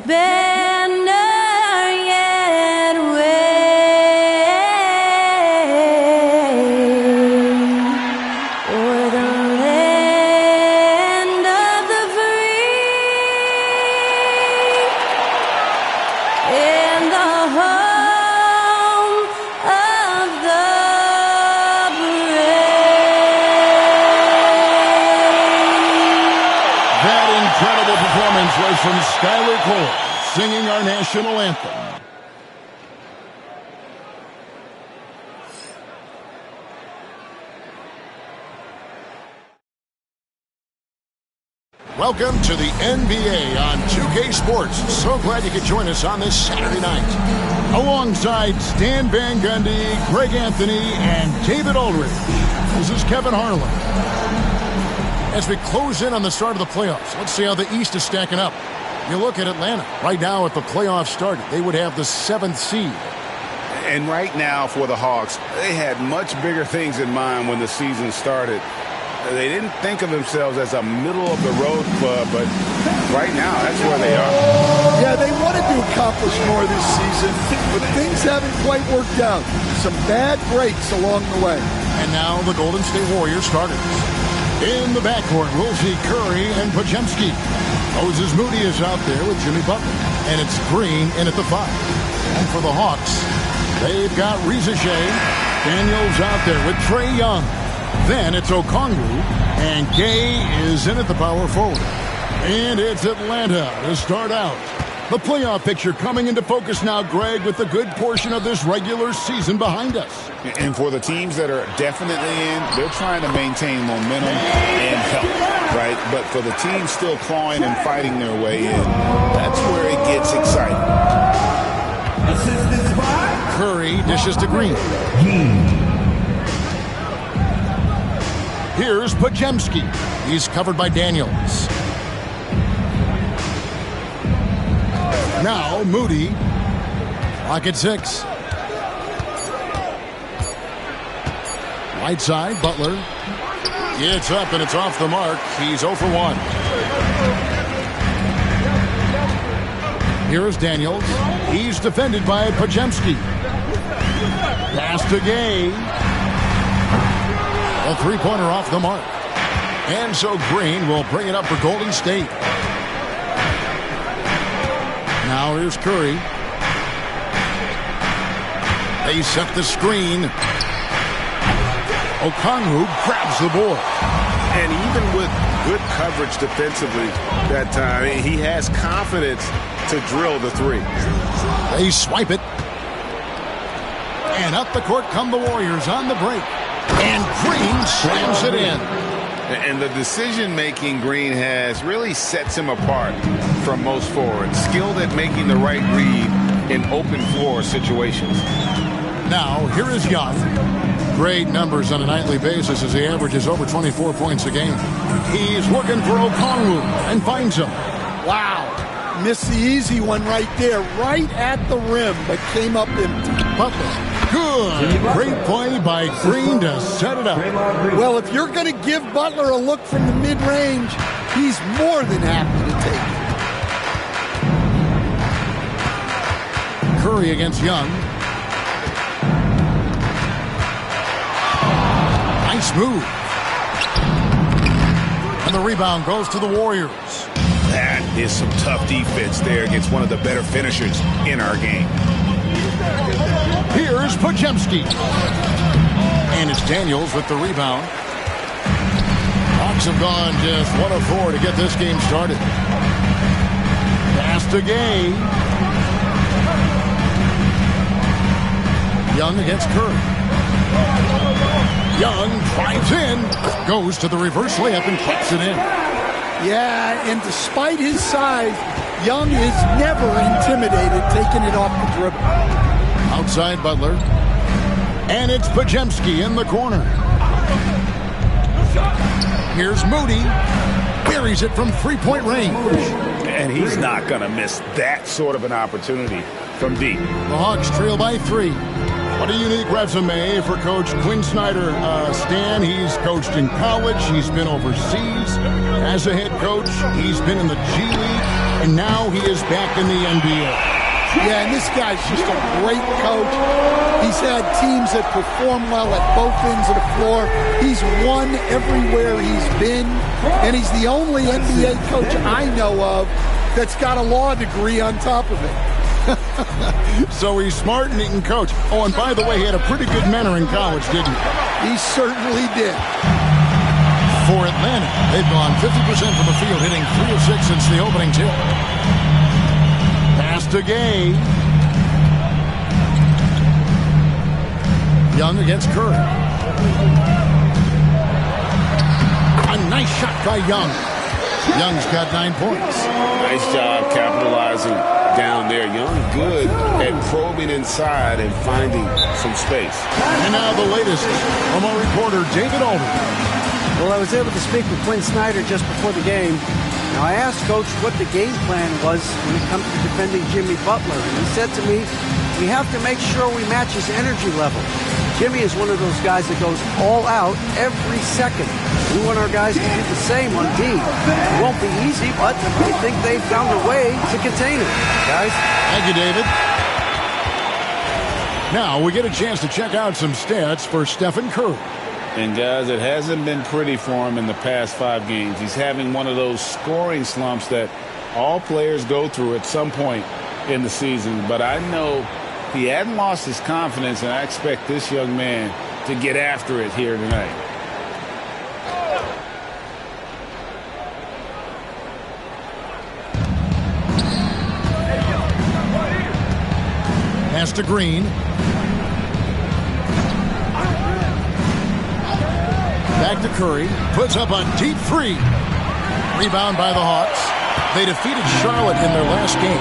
banner yet wave o'er the land of the free and the home of the brave. That incredible performance was from Skylar Cole, singing our national anthem. Welcome to the NBA on 2K Sports. So glad you could join us on this Saturday night. Alongside Stan Van Gundy, Greg Anthony, and David Aldridge, this is Kevin Harlan. As we close in on the start of the playoffs, let's see how the East is stacking up. You look at Atlanta. Right now, if the playoffs started, they would have the 7th seed. And right now for the Hawks, they had much bigger things in mind when the season started. They didn't think of themselves as a middle-of-the-road club, but right now, that's where they are. Yeah, they wanted to accomplish more this season, but things haven't quite worked out. Some bad breaks along the way. And now the Golden State Warriors starters. In the backcourt, we'll see Curry and Podziemski. Moses Moody is out there with Jimmy Butler. And it's Green in at the 5. And for the Hawks, they've got Rizichet. Daniels out there with Trae Young. Then it's Okongwu, and Gay is in at the power forward. And it's Atlanta to start out. The playoff picture coming into focus now, Greg, with a good portion of this regular season behind us. And for the teams that are definitely in, they're trying to maintain momentum and health, right? But for the teams still clawing and fighting their way in, that's where it gets exciting. Curry dishes to Green. Here's Podziemski. He's covered by Daniels. Now Moody. Clock at 6. Right side, Butler. It's up and it's off the mark. He's 0 for 1. Here is Daniels. He's defended by Podziemski. Pass to Gay. A three-pointer off the mark. And so Green will bring it up for Golden State. Now here's Curry. They set the screen. Okongwu grabs the board. And even with good coverage defensively that time, he has confidence to drill the 3. They swipe it. And up the court come the Warriors on the break. And Green slams it in. And the decision-making Green has really sets him apart from most forwards. Skilled at making the right read in open floor situations. Now, here is Young. Great numbers on a nightly basis as he averages over 24 points a game. He's looking for Okongwu and finds him. Wow. Missed the easy one right there, right at the rim, but came up empty. Butler. Good. Great play by Green to set it up. Well, if you're going to give Butler a look from the mid-range, he's more than happy to take it. Curry against Young. Nice move. And the rebound goes to the Warriors. That is some tough defense there against one of the better finishers in our game. Here's Podziemski. And it's Daniels with the rebound. Hawks have gone just 1 of 4 to get this game started. Pass to Gay. Young against Curry. Young drives in, goes to the reverse layup and puts it in. Yeah, and despite his size, Young is never intimidated taking it off the dribble. Outside Butler. And it's Podziemski in the corner. Here's Moody. Buries it from three-point range. And he's not going to miss that sort of an opportunity from deep. The Hawks trail by 3. What a unique resume for Coach Quinn Snyder. Stan, he's coached in college. He's been overseas as a head coach. He's been in the G League. and now he is back in the NBA. Yeah, and this guy's just a great coach. He's had teams that perform well at both ends of the floor. He's won everywhere he's been, and he's the only NBA coach I know of that's got a law degree on top of it. So he's smart and he can coach. Oh, and by the way, he had a pretty good mentor in college, didn't he? He certainly did. For Atlanta, they've gone 50% from the field, hitting 3 of 6 since the opening tip. Pass to Gay. Young against Curry. A nice shot by Young. Young's got 9 points. Nice job capitalizing down there. Young good at probing inside and finding some space. And now the latest from our reporter, David Aldridge. Well, I was able to speak with Quinn Snyder just before the game. Now, I asked Coach what the game plan was when it comes to defending Jimmy Butler. And he said to me, we have to make sure we match his energy level. Jimmy is one of those guys that goes all out every second. We want our guys to do the same on D. It won't be easy, but I think they've found a way to contain him. Guys? Thank you, David. Now we get a chance to check out some stats for Stephen Curry. And, guys, it hasn't been pretty for him in the past 5 games. He's having one of those scoring slumps that all players go through at some point in the season. But I know he hadn't lost his confidence, and I expect this young man to get after it here tonight. Pass to Green. Back to Curry. Puts up a deep 3. Rebound by the Hawks. They defeated Charlotte in their last game.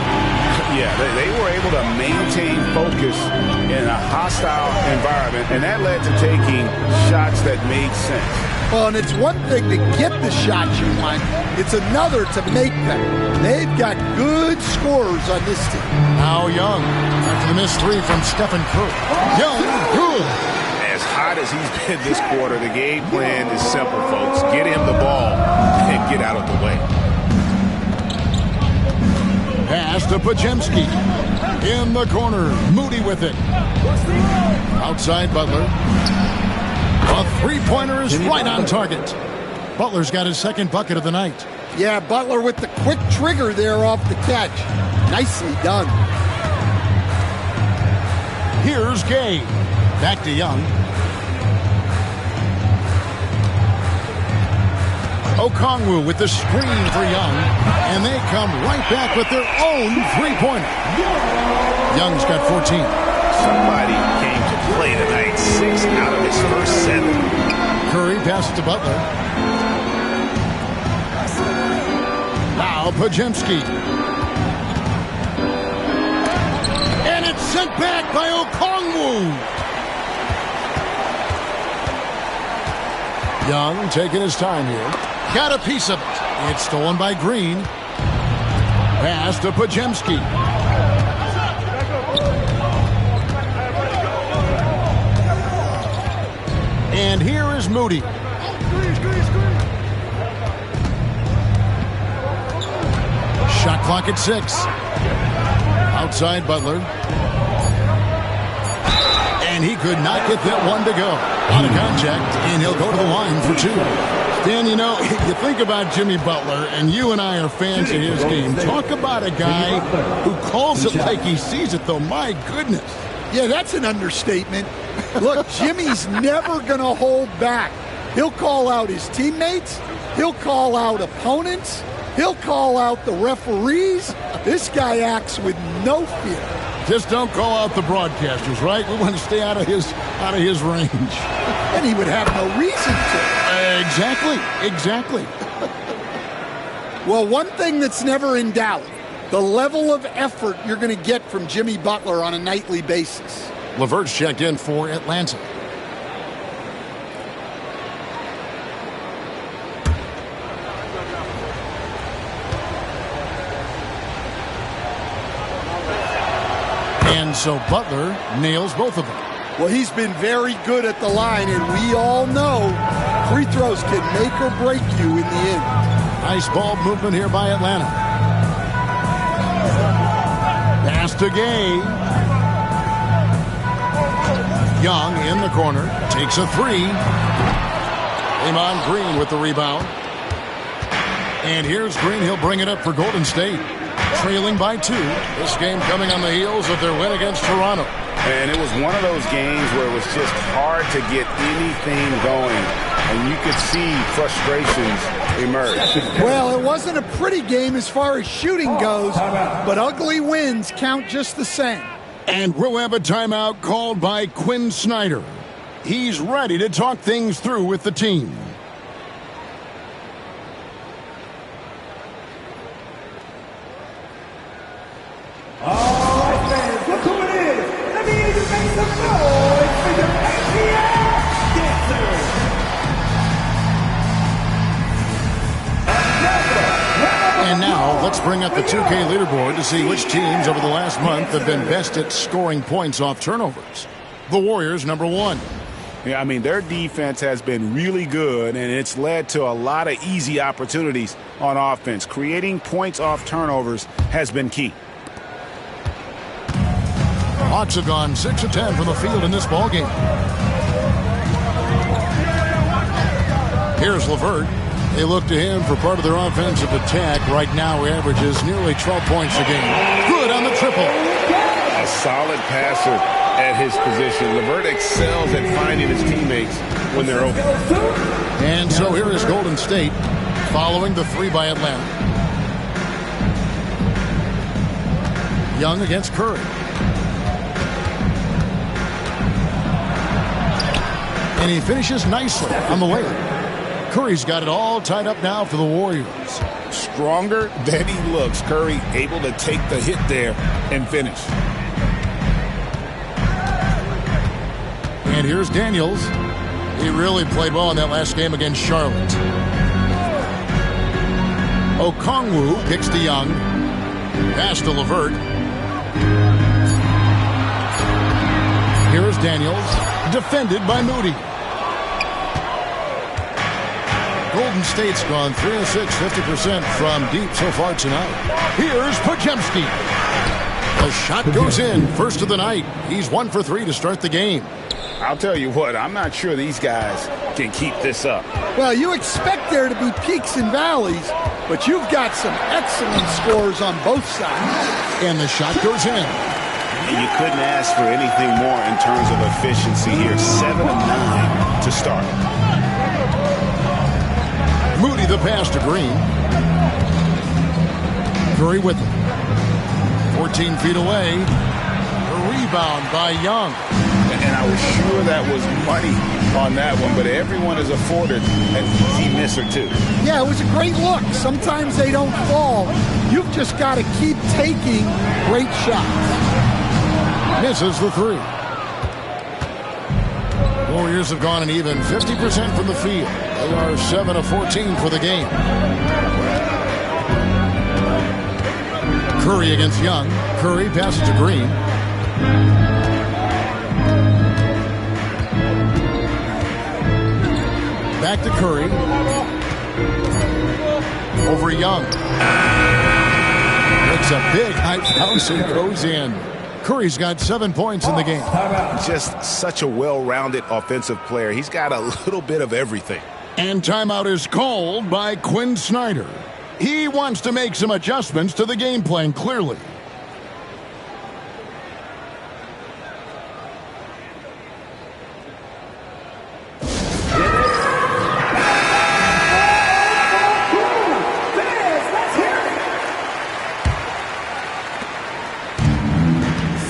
Yeah, they were able to maintain focus in a hostile environment, and that led to taking shots that made sense. Well, and it's one thing to get the shots you want. It's another to make them. They've got good scorers on this team. Now Young. After the missed 3 from Stephen Curry. Young, good. As hot as he's been this quarter, the game plan is simple, folks. Get him the ball and get out of the way. Pass to Podziemski. In the corner. Moody with it. Outside Butler. A 3-pointer is right on target. Butler's got his 2nd bucket of the night. Yeah, Butler with the quick trigger there off the catch. Nicely done. Here's Gay. Back to Young. Okongwu with the screen for Young. And they come right back with their own 3-pointer. Young's got 14. Somebody came to play tonight. 6 out of his first 7. Curry passes to Butler. Now Podziemski. And it's sent back by Okongwu. Young taking his time here. Got a piece of it. It's stolen by Green. Pass to Podziemski. And here is Moody. Shot clock at 6. Outside Butler. And he could not get that one to go. On a contact, and he'll go to the line for 2. Dan, you know, you think about Jimmy Butler, and you and I are fans of his game. Talk about a guy who calls it like he sees it, though. My goodness. Yeah, that's an understatement. Look, Jimmy's never going to hold back. He'll call out his teammates. He'll call out opponents. He'll call out the referees. This guy acts with no fear. Just don't call out the broadcasters, right? We want to stay out of his range. And he would have no reason to. Exactly. Well, one thing that's never in doubt, the level of effort you're going to get from Jimmy Butler on a nightly basis. LeVert's checked in for Atlanta. And so Butler nails both of them. Well, he's been very good at the line, and we all know free throws can make or break you in the end. Nice ball movement here by Atlanta. to Gay. Young in the corner. Takes a three. Amon Green with the rebound. And here's Green. He'll bring it up for Golden State. Trailing by 2. This game coming on the heels of their win against Toronto. And it was one of those games where it was just hard to get anything going. And you could see frustrations emerge. Well, it wasn't a pretty game as far as shooting goes, but ugly wins count just the same. And we'll have a timeout called by Quinn Snyder. He's ready to talk things through with the team. All right, fans, look who it is. Let me hear you make some noise for your NBA dancers. And now, let's bring up the 2K leaderboard to see which teams over the last month have been best at scoring points off turnovers. The Warriors, number 1. Yeah, I mean, their defense has been really good, and it's led to a lot of easy opportunities on offense. Creating points off turnovers has been key. Hawks have gone 6 of 10 from the field in this ballgame. Here's LeVert. They look to him for part of their offensive attack. Right now, he averages nearly 12 points a game. Good on the triple. A solid passer at his position. LeVert excels at finding his teammates when they're open. And so here is Golden State following the 3 by Atlanta. Young against Curry. And he finishes nicely on the layup. Curry's got it all tied up now for the Warriors. Stronger than he looks. Curry able to take the hit there and finish. And here's Daniels. He really played well in that last game against Charlotte. Okongwu kicks to Young. Pass to LeVert. Here is Daniels. Defended by Moody. Golden State's gone 3 of 6, 50% from deep so far tonight. Here's Podziemski. The shot goes in. First of the night. He's 1 for 3 to start the game. I'll tell you what, I'm not sure these guys can keep this up. Well, you expect there to be peaks and valleys, but you've got some excellent scores on both sides. And the shot goes in. You couldn't ask for anything more in terms of efficiency here. 7 of 9 to start. Moody the pass to Green. Curry with him. 14 feet away. A rebound by Young. And I was sure that was money on that one, but everyone is afforded an easy miss or two. Yeah, it was a great look. Sometimes they don't fall. You've just got to keep taking great shots. Misses the 3. Warriors have gone an even 50% from the field. They are 7 of 14 for the game. Curry against Young. Curry passes to Green. Back to Curry. Over Young. Makes a big high bounce and goes in. Curry's got 7 points in the game. Just such a well-rounded offensive player. He's got a little bit of everything. And timeout is called by Quinn Snyder. He wants to make some adjustments to the game plan, clearly.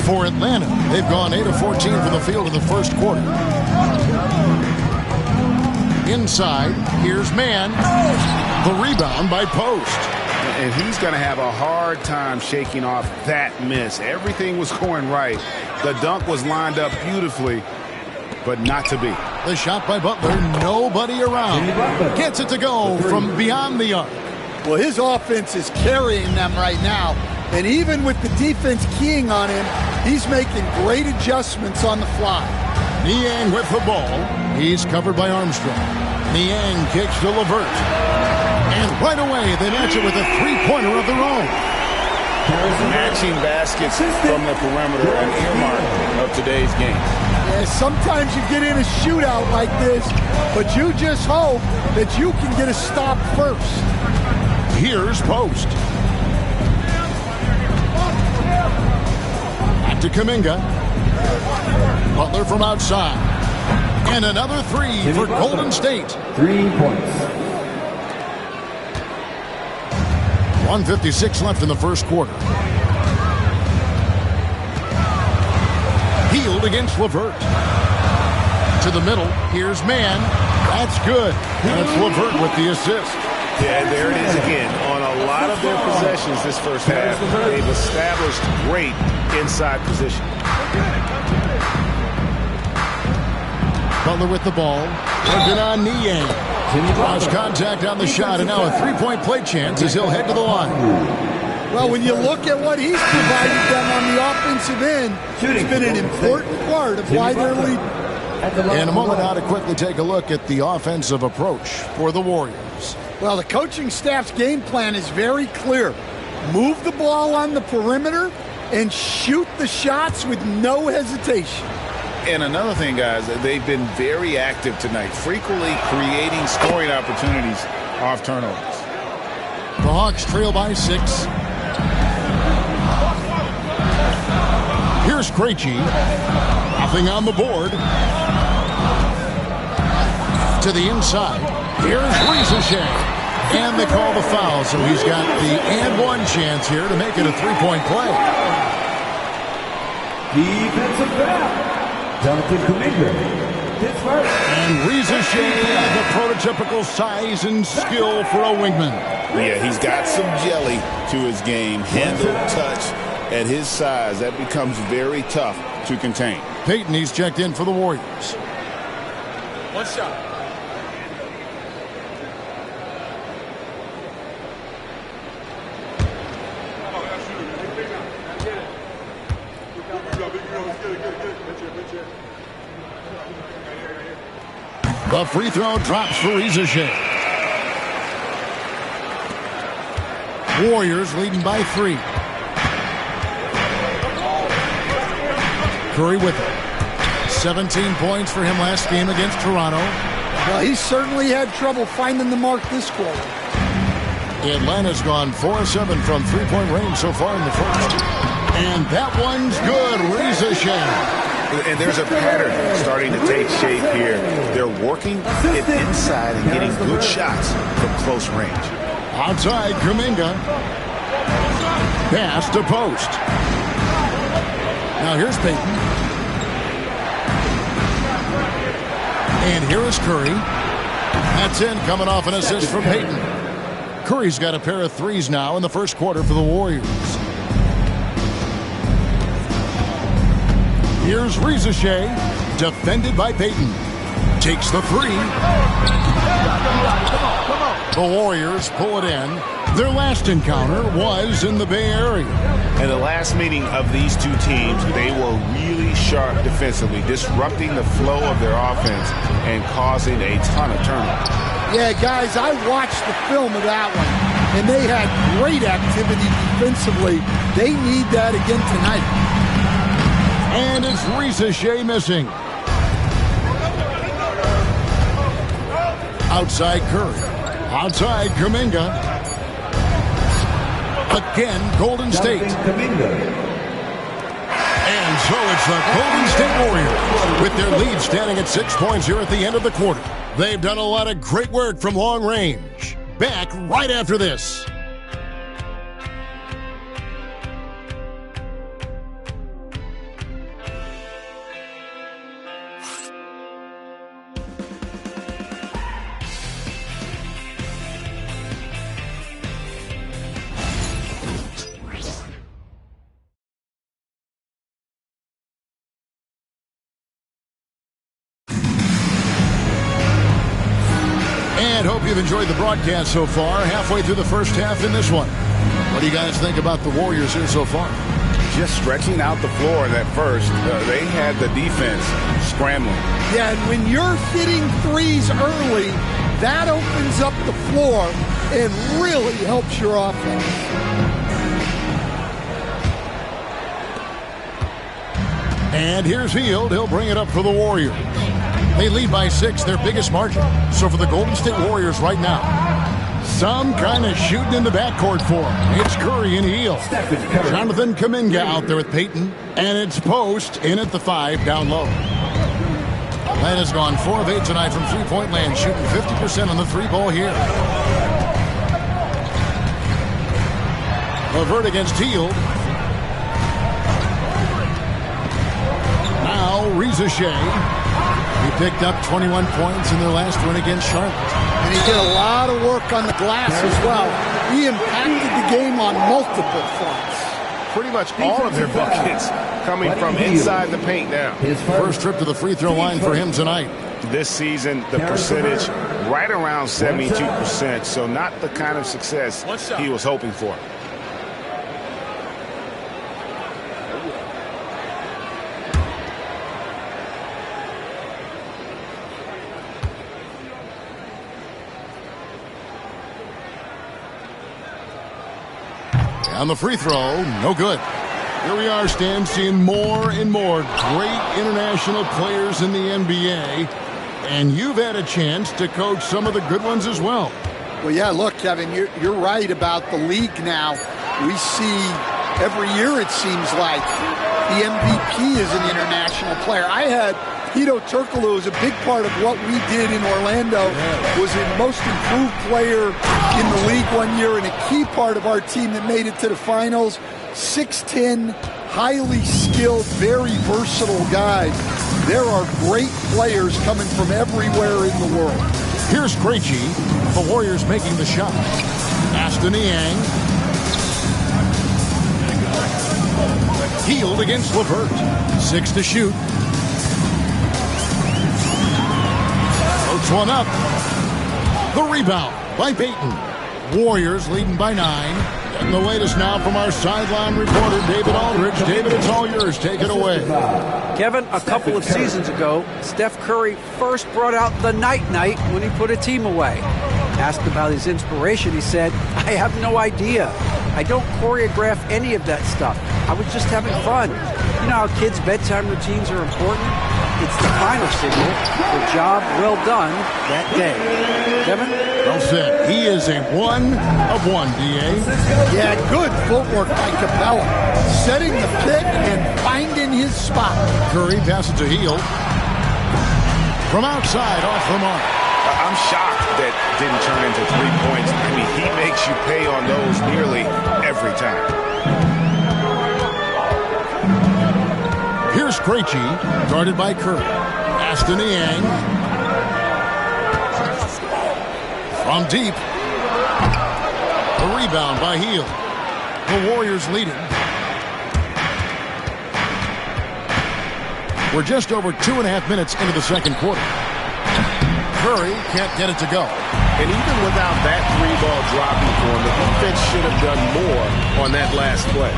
For Atlanta, they've gone 8 of 14 from the field in the first quarter. Inside, here's Mann. The rebound by Post. And he's going to have a hard time shaking off that miss. Everything was going right. The dunk was lined up beautifully, but not to be. The shot by Butler, nobody around. Gets it to go from beyond the arc. Well, his offense is carrying them right now. And even with the defense keying on him, he's making great adjustments on the fly. Niang with the ball. He's covered by Armstrong. Niang kicks to LeVert. And right away, they match it with a three-pointer of their own. matching baskets from the perimeter, an earmark of today's game. Yeah, sometimes you get in a shootout like this, but you just hope that you can get a stop first. Here's Post. Back to Kuminga. Butler from outside. And another three for Golden State. 3 points. 1:56 left in the first quarter. Healed against LeVert. To the middle. Here's Mann. That's good. And it's LeVert with the assist. Yeah, there it is again. On a lot of their possessions this first half, they've established great inside position. Butler with the ball. Working on Niang. Cross contact on the shot, and now a three-point play chance as he'll head to the line. Well, when you look at what he's provided them on the offensive end, it's been an important part of why they're leading. In a moment now to quickly take a look at the offensive approach for the Warriors. Well, the coaching staff's game plan is very clear. Move the ball on the perimeter and shoot the shots with no hesitation. And another thing, guys, they've been very active tonight, frequently creating scoring opportunities off turnovers. The Hawks trail by 6. Here's Krejci. Nothing on the board. To the inside. Here's Ricochet. And they call the foul, so he's got the and one chance here to make it a three-point play. Defensive foul. Jonathan Kuminga. And Ricochet, the prototypical size and skill for a wingman. Yeah, he's got some jelly to his game. Handle, touch. At his size, that becomes very tough to contain. Payton, he's checked in for the Warriors. One shot. The free throw drops for Ricochet. Warriors leading by 3. Curry with it. 17 points for him last game against Toronto. Well, he certainly had trouble finding the mark this quarter. Atlanta's gone 4-7 from three-point range so far in the first. And that one's good. Ricochet. And there's a pattern starting to take shape here. They're working it inside and getting good shots from close range. Outside, Kuminga. Pass to Post. Now here's Payton. And here is Curry. That's in, coming off an assist from Payton. Curry's got a pair of threes now in the first quarter for the Warriors. Here's Ricochet, defended by Payton. Takes the three. The Warriors pull it in. Their last encounter was in the Bay Area. And the last meeting of these two teams, they were really sharp defensively, disrupting the flow of their offense and causing a ton of turnovers. Yeah, guys, I watched the film of that one, and they had great activity defensively. They need that again tonight. And it's Ricochet missing. Outside Curry. Outside Kuminga. Again, Golden State. And so it's the Golden State Warriors with their lead standing at 6 points here at the end of the quarter. They've done a lot of great work from long range. Back right after this. And hope you've enjoyed the broadcast so far. Halfway through the first half in this one. What do you guys think about the Warriors here so far? Just stretching out the floor in that first. They had the defense scrambling. Yeah, and when you're hitting threes early, that opens up the floor and really helps your offense. And here's Hield. He'll bring it up for the Warriors. They lead by 6, their biggest margin. So for the Golden State Warriors right now, some kind of shooting in the backcourt for him. It's Curry and Hield. Jonathan Kuminga out there with Payton. And it's Post in at the 5 down low. Len has gone 4 of 8 tonight from three-point land, shooting 50% on the 3-ball here. LeVert against Hield. Now Reza Shea. He picked up 21 points in their last win against Charlotte. And he did a lot of work on the glass as well. He impacted the game on multiple fronts. Pretty much all of their buckets coming from inside the paint now. His first trip to the free throw line for him tonight. This season, the percentage right around 72%, so not the kind of success he was hoping for. On the free throw, no good. Here we are, Stan, seeing more and more great international players in the NBA. And you've had a chance to coach some of the good ones as well. Well, yeah, look, Kevin, you're right about the league now. We see every year, it seems like, the MVP is an international player. I had Hedo Turkoglu was a big part of what we did in Orlando, was a most improved player in the league one year and a key part of our team that made it to the finals. 6'10", highly skilled, very versatile guys. There are great players coming from everywhere in the world. Here's Krejci, the Warriors making the shot. Aston Yang. Hield against LeVert. 6 to shoot. Floats one up. The rebound by Payton. Warriors leading by 9. And the latest now from our sideline reporter, David Aldridge. David, it's all yours. Take it away. Kevin, a couple of seasons ago, Steph Curry first brought out the night-night when he put a team away. Asked about his inspiration, he said, "I have no idea. I don't choreograph any of that stuff. I was just having fun." You know how kids' bedtime routines are important? It's the final signal for a job well done that day. Kevin? Well said. He is a 1 of 1, D.A. Yeah, good footwork by Capella. Setting the pick and finding his spot. Curry passes to Hield. From outside, off the mark. I'm shocked that didn't turn into 3 points. I mean, he makes you pay on those nearly every time. Here's Krejci, guarded by Curry. Aston Yang. From deep. The rebound by Hield. The Warriors leading. We're just over 2.5 minutes into the second quarter. Curry can't get it to go. And even without that 3-ball dropping for him, the defense should have done more on that last play.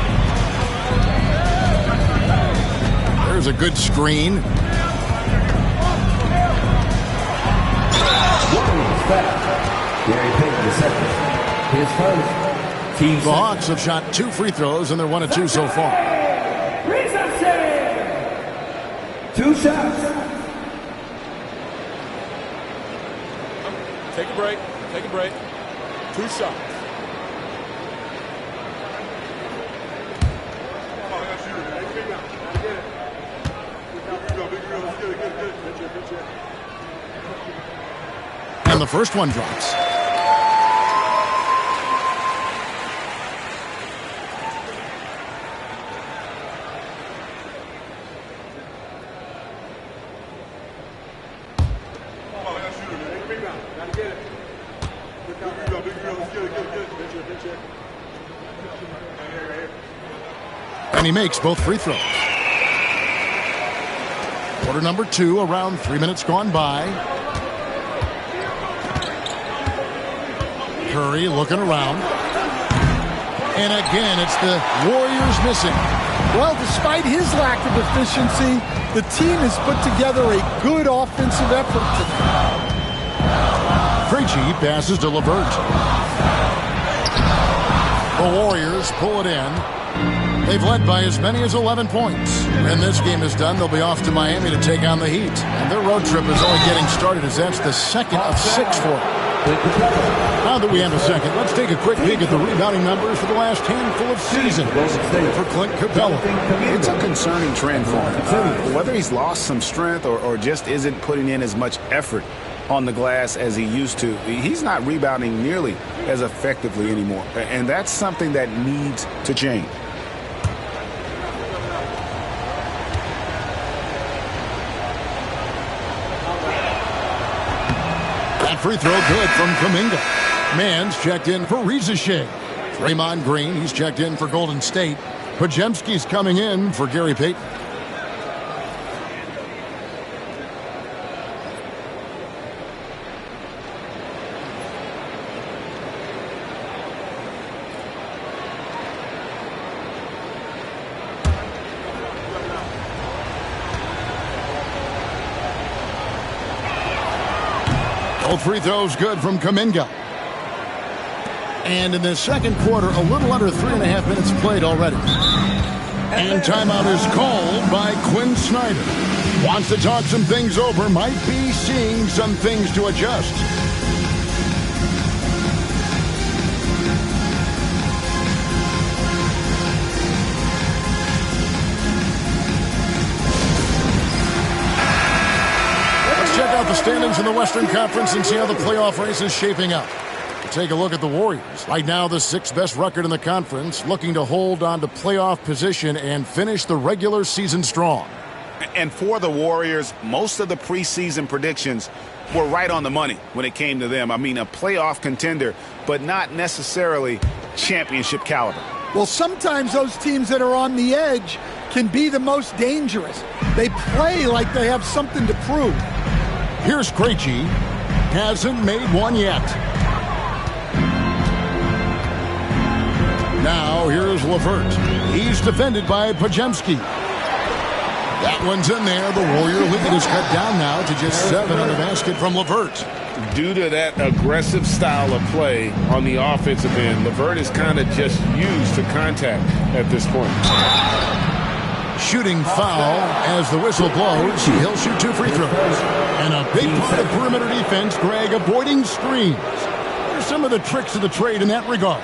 There's a good screen. The Hawks have shot 2 free throws, and they're 1 of 2 so far. 2 shots. Take a break. Take a break. 2 shots. And the first one drops. And he makes both free throws. Quarter number 2, around 3 minutes gone by. Curry looking around. And again, it's the Warriors missing. Well, despite his lack of efficiency, the team has put together a good offensive effort today. Krejci passes to LeVert. The Warriors pull it in. They've led by as many as 11 points. When this game is done, they'll be off to Miami to take on the Heat. And their road trip is only getting started as that's the second of 6 for them. Now that we have a second, let's take a quick peek at the rebounding numbers for the last handful of seasons for Clint Capella. It's a concerning trend for him. Whether he's lost some strength or just isn't putting in as much effort on the glass as he used to, he's not rebounding nearly as effectively anymore. And that's something that needs to change. That free throw good from Kuminga. Mann's checked in for Rizachet. Draymond Green, he's checked in for Golden State. Podziemski's coming in for Gary Payton. Both free throws good from Kuminga. And in the second quarter, a little under 3.5 minutes played already. And timeout is called by Quinn Snyder. Wants to talk some things over, might be seeing some things to adjust. Check out the standings in the Western Conference and see how the playoff race is shaping up. We'll take a look at the Warriors. Right now, the 6th best record in the conference, looking to hold on to playoff position and finish the regular season strong. And for the Warriors, most of the preseason predictions were right on the money when it came to them. I mean, a playoff contender, but not necessarily championship caliber. Well, sometimes those teams that are on the edge can be the most dangerous. They play like they have something to prove. Here's Krejci. Hasn't made one yet. Now here's LeVert. He's defended by Podziemski. That one's in there. The Warrior lead is cut down now to just 7 on the basket from LeVert. Due to that aggressive style of play on the offensive end, LeVert is kind of just used to contact at this point. Shooting foul as the whistle blows. He'll shoot 2 free throws. And a big part of perimeter defense, Greg, avoiding screens. What are some of the tricks of the trade in that regard?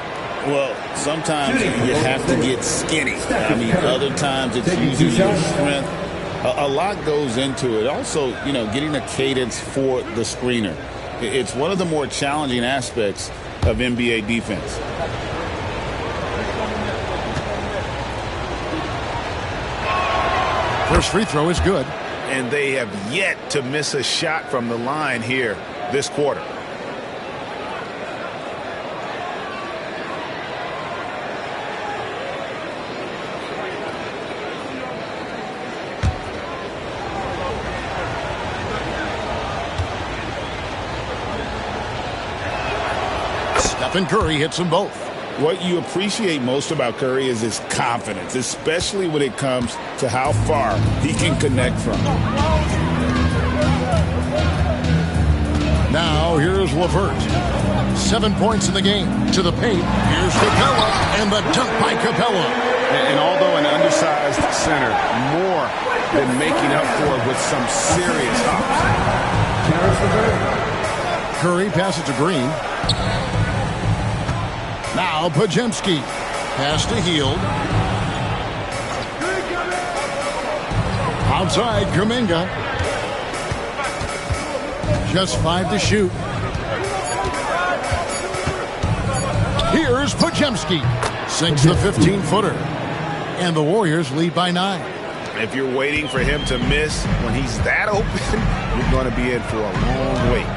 Well, sometimes you have to get skinny. I mean, other times it's using your strength. A lot goes into it. Also, you know, getting a cadence for the screener. It's one of the more challenging aspects of NBA defense. First free throw is good. And they have yet to miss a shot from the line here this quarter. Stephen Curry hits them both. What you appreciate most about Curry is his confidence, especially when it comes to how far he can connect from. Now here's LeVert. 7 points in the game. To the paint. Here's Capella. And the dunk by Capella. And although an undersized center, more than making up for it with some serious hops. Curry passes to Green. Now Podziemski. Pass to Hield. Outside Kuminga. Just 5 to shoot. Here's Podziemski. Sinks the 15-footer. And the Warriors lead by 9. If you're waiting for him to miss when he's that open, you're going to be in for a long wait.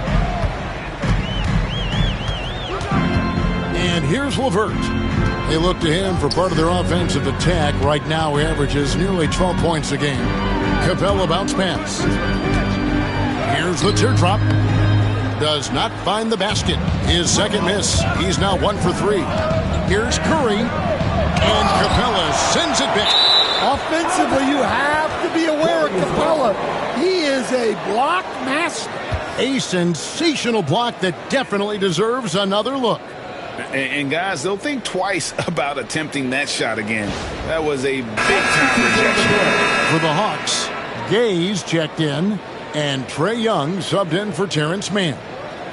And here's LeVert. They look to him for part of their offensive attack. Right now, he averages nearly 12 points a game. Capella bounce pass. Here's the teardrop. Does not find the basket. His second miss. He's now 1 for 3. Here's Curry. And Capella sends it back. Offensively, you have to be aware of Capella. He is a block master. A sensational block that definitely deserves another look. And guys, they'll think twice about attempting that shot again. That was a big-time rejection. For the Hawks, Gaze checked in, and Trae Young subbed in for Terrence Mann.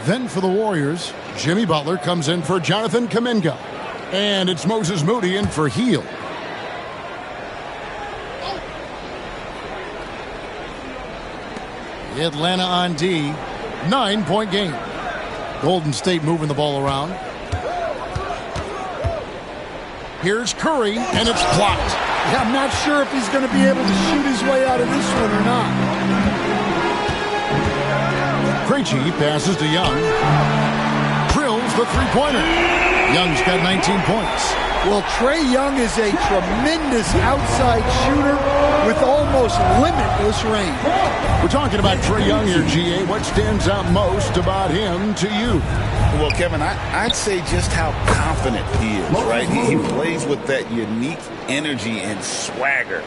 Then for the Warriors, Jimmy Butler comes in for Jonathan Kuminga. And it's Moses Moody in for Heel. Atlanta on D, 9-point game. Golden State moving the ball around. Here's Curry, and it's blocked. Yeah, I'm not sure if he's going to be able to shoot his way out of this one or not. Krejci passes to Young. Drills the three-pointer. Young's got 19 points. Well, Trae Young is a tremendous outside shooter with almost limitless range. We're talking about Trae Young here, GA. What stands out most about him to you? Well, Kevin, I'd say just how confident he is, right? He plays with that unique energy and swagger.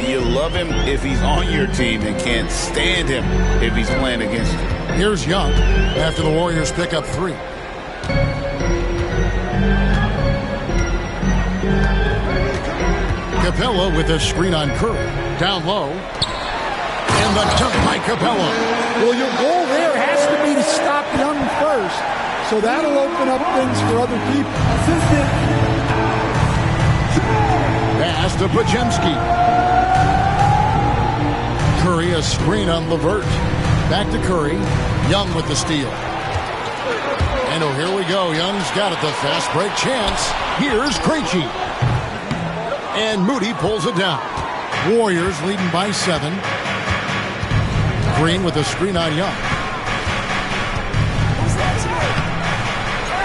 You love him if he's on your team and can't stand him if he's playing against you. Here's Young after the Warriors pick up 3. Capella with a screen on Curry. Down low. And the dunk by Capella. Well, your goal there has to be to stop Young first, so that'll open up things for other people. Pass to Podziemski. Curry a screen on LeVert. Back to Curry. Young with the steal. And oh, here we go. Young's got it. The fast break chance. Here's Krejci. And Moody pulls it down. Warriors leading by 7. Green with a screen on Young.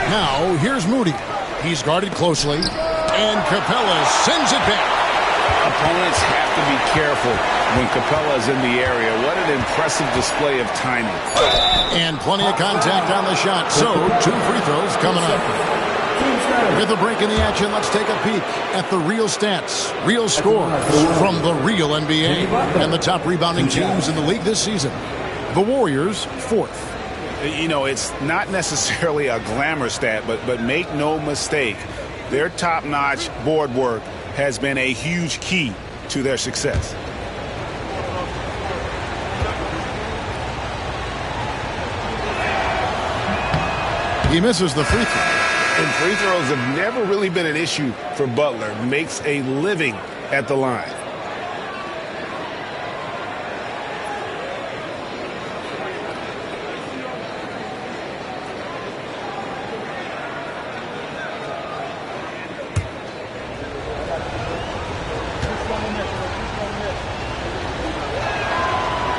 Now, here's Moody. He's guarded closely. And Capella sends it back. Opponents have to be careful when Capella is in the area. What an impressive display of timing. And plenty of contact on the shot. So, 2 free throws coming up. With a break in the action, let's take a peek at the real stats, real scores from the real NBA and the top rebounding teams in the league this season. The Warriors, 4th. You know, it's not necessarily a glamour stat, but make no mistake, their top-notch board work has been a huge key to their success. He misses the free throw. And free throws have never really been an issue for Butler. Makes a living at the line.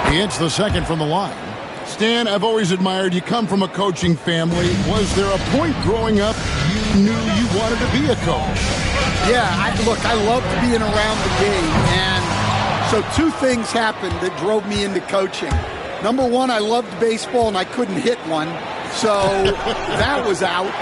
He hits the second from the line. Stan, I've always admired you. Come from a coaching family. Was there a point growing up you knew you wanted to be a coach? Yeah, I loved being around the game. And so 2 things happened that drove me into coaching. Number 1, I loved baseball and I couldn't hit one. So that was out.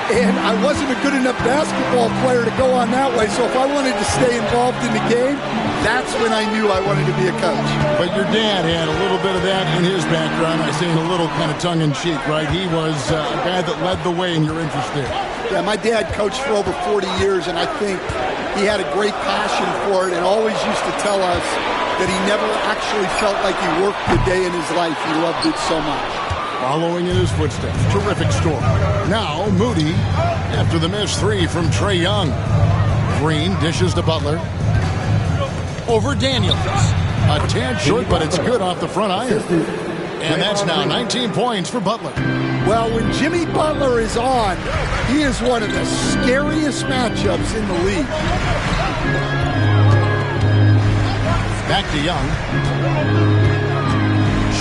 And I wasn't a good enough basketball player to go on that way. So if I wanted to stay involved in the game, that's when I knew I wanted to be a coach. But your dad had a little bit of that in his background. I say in a little kind of tongue-in-cheek, right? He was a guy that led the way in your interest there. Yeah, my dad coached for over 40 years, and I think he had a great passion for it and always used to tell us that he never actually felt like he worked a day in his life. He loved it so much. Following in his footsteps. Terrific story. Now, Moody, after the missed 3 from Trae Young. Green dishes to Butler. Over Daniels. A tad short, but it's good off the front iron. And that's now 19 points for Butler. Well, when Jimmy Butler is on, he is one of the scariest matchups in the league. Back to Young.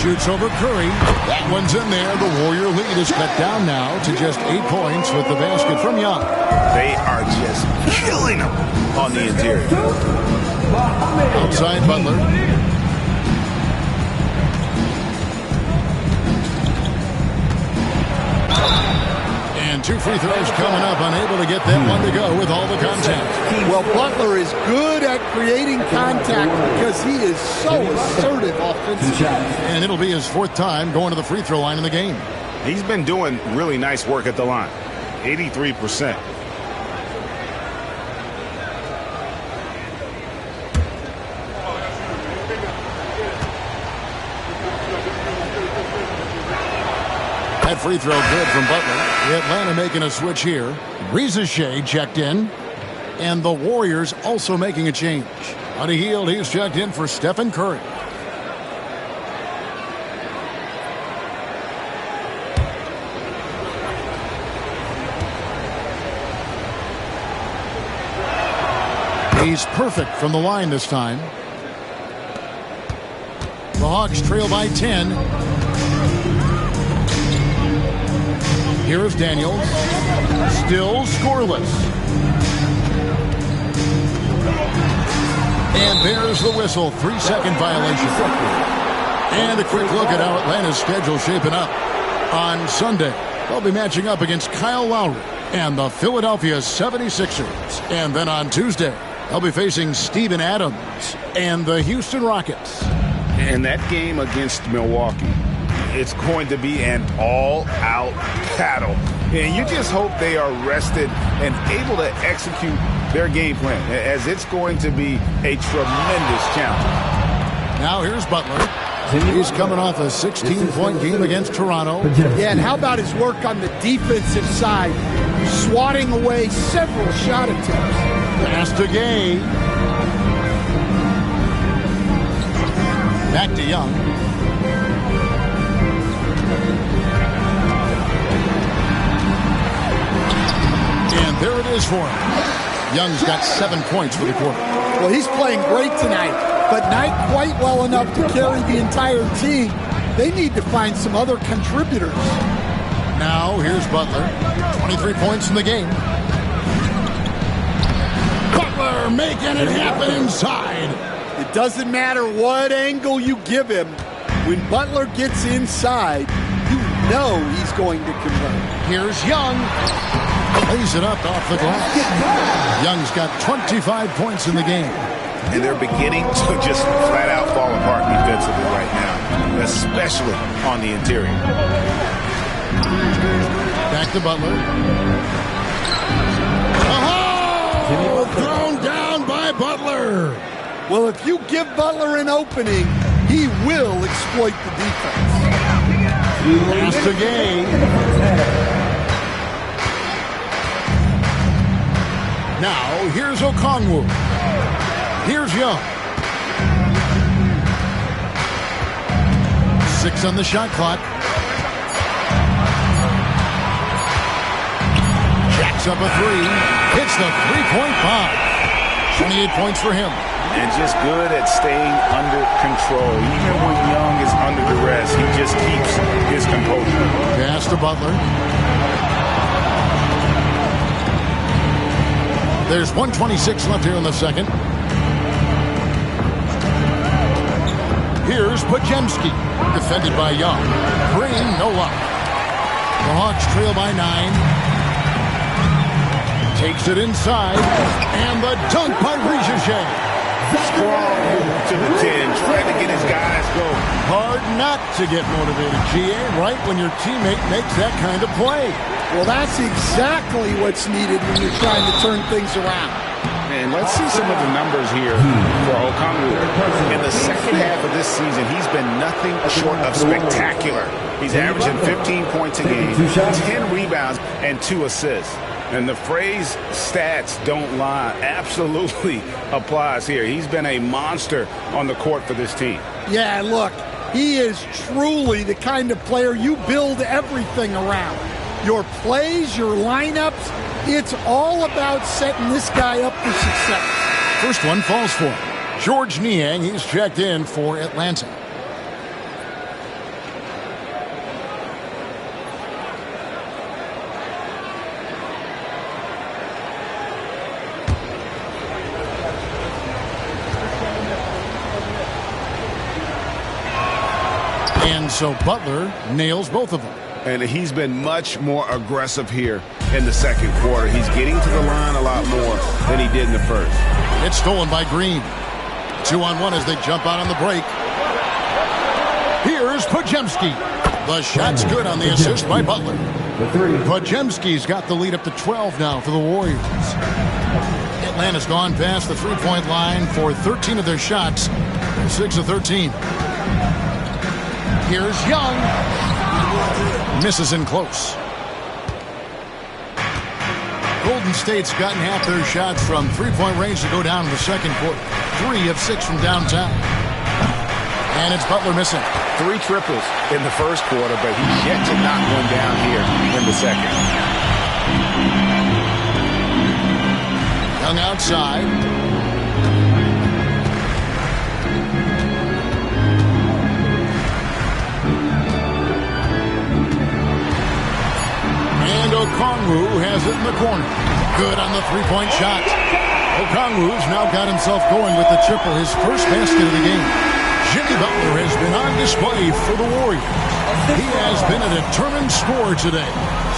Shoots over Curry. That one's in there. The Warrior lead is cut down now to just 8 points with the basket from Young. They are just killing them on the interior. Outside Butler. And 2 free throws coming up. Unable to get that one to go with all the contact. Well, Butler is good at creating contact because he is so assertive offensively. And it'll be his 4th time going to the free throw line in the game. He's been doing really nice work at the line. 83%. That free throw good from Butler. Atlanta making a switch here. Shea checked in. And the Warriors also making a change. On the heel, he's checked in for Stephen Curry. He's perfect from the line this time. The Hawks trail by 10. Here's Daniels. Still scoreless. And there's the whistle. 3-second violation. And a quick look at how Atlanta's schedule shaping up. On Sunday, they'll be matching up against Kyle Lowry and the Philadelphia 76ers. And then on Tuesday, they'll be facing Steven Adams and the Houston Rockets. And that game against Milwaukee, it's going to be an all-out battle. And you just hope they are rested and able to execute their game plan, as it's going to be a tremendous challenge. Now here's Butler. He's coming off a 16-point game against Toronto. Yeah, and how about his work on the defensive side? Swatting away several shot attempts. Pass to Gay. Back to Young. And there it is for him. Young's got 7 points for the quarter. Well, he's playing great tonight, but not quite well enough to carry the entire team. They need to find some other contributors. Now, here's Butler. 23 points in the game. Butler making it happen inside. It doesn't matter what angle you give him. When Butler gets inside, you know he's going to convert. Here's Young. Lays it up off the glass. Young's got 25 points in the game. And they're beginning to just flat out fall apart defensively right now, especially on the interior. Back to Butler. Oh! Thrown down by Butler. Well, if you give Butler an opening, he will exploit the defense. Pass to Gay. Now, here's Okongwu. Here's Young. 6 on the shot clock. Jacks up a 3. Hits the three-point bomb. 28 points for him. And just good at staying under control. Even when Young is under duress, he just keeps his composure. Pass to Butler. There's 1:26 left here in the second. Here's Podziemski, defended by Young. Green, no luck. The Hawks trail by 9. Takes it inside, and the dunk by Shea. Strong to the 10, trying to get his guys going. Hard not to get motivated, GA, right when your teammate makes that kind of play. Well, that's exactly what's needed when you're trying to turn things around. And let's see some of the numbers here for Okongwu. In the second half of this season, he's been nothing short of spectacular. He's averaging 15 points a game, 10 rebounds, and 2 assists. And the phrase stats don't lie absolutely applies here. He's been a monster on the court for this team. Yeah, look, he is truly the kind of player you build everything around. Your plays, your lineups, it's all about setting this guy up for success. First one falls for him. George Niang, he's checked in for Atlanta. And so Butler nails both of them. And he's been much more aggressive here in the second quarter. He's getting to the line a lot more than he did in the first. It's stolen by Green. 2-on-1 as they jump out on the break. Here's Podziemski. The shot's good on the assist by Butler. Podziemski's got the lead up to 12 now for the Warriors. Atlanta's gone past the three-point line for 13 of their shots. 6 of 13. Here's Young. Misses in close. Golden State's gotten half their shots from three-point range to go down in the second quarter. 3 of 6 from downtown. And it's Butler missing. 3 triples in the first quarter, but he's yet to knock one down here in the second. Young outside. And Okongwu has it in the corner. Good on the three-point shot. Okongwu's now got himself going with the triple, his first basket of the game. Jimmy Butler has been on display for the Warriors. He has been a determined scorer today.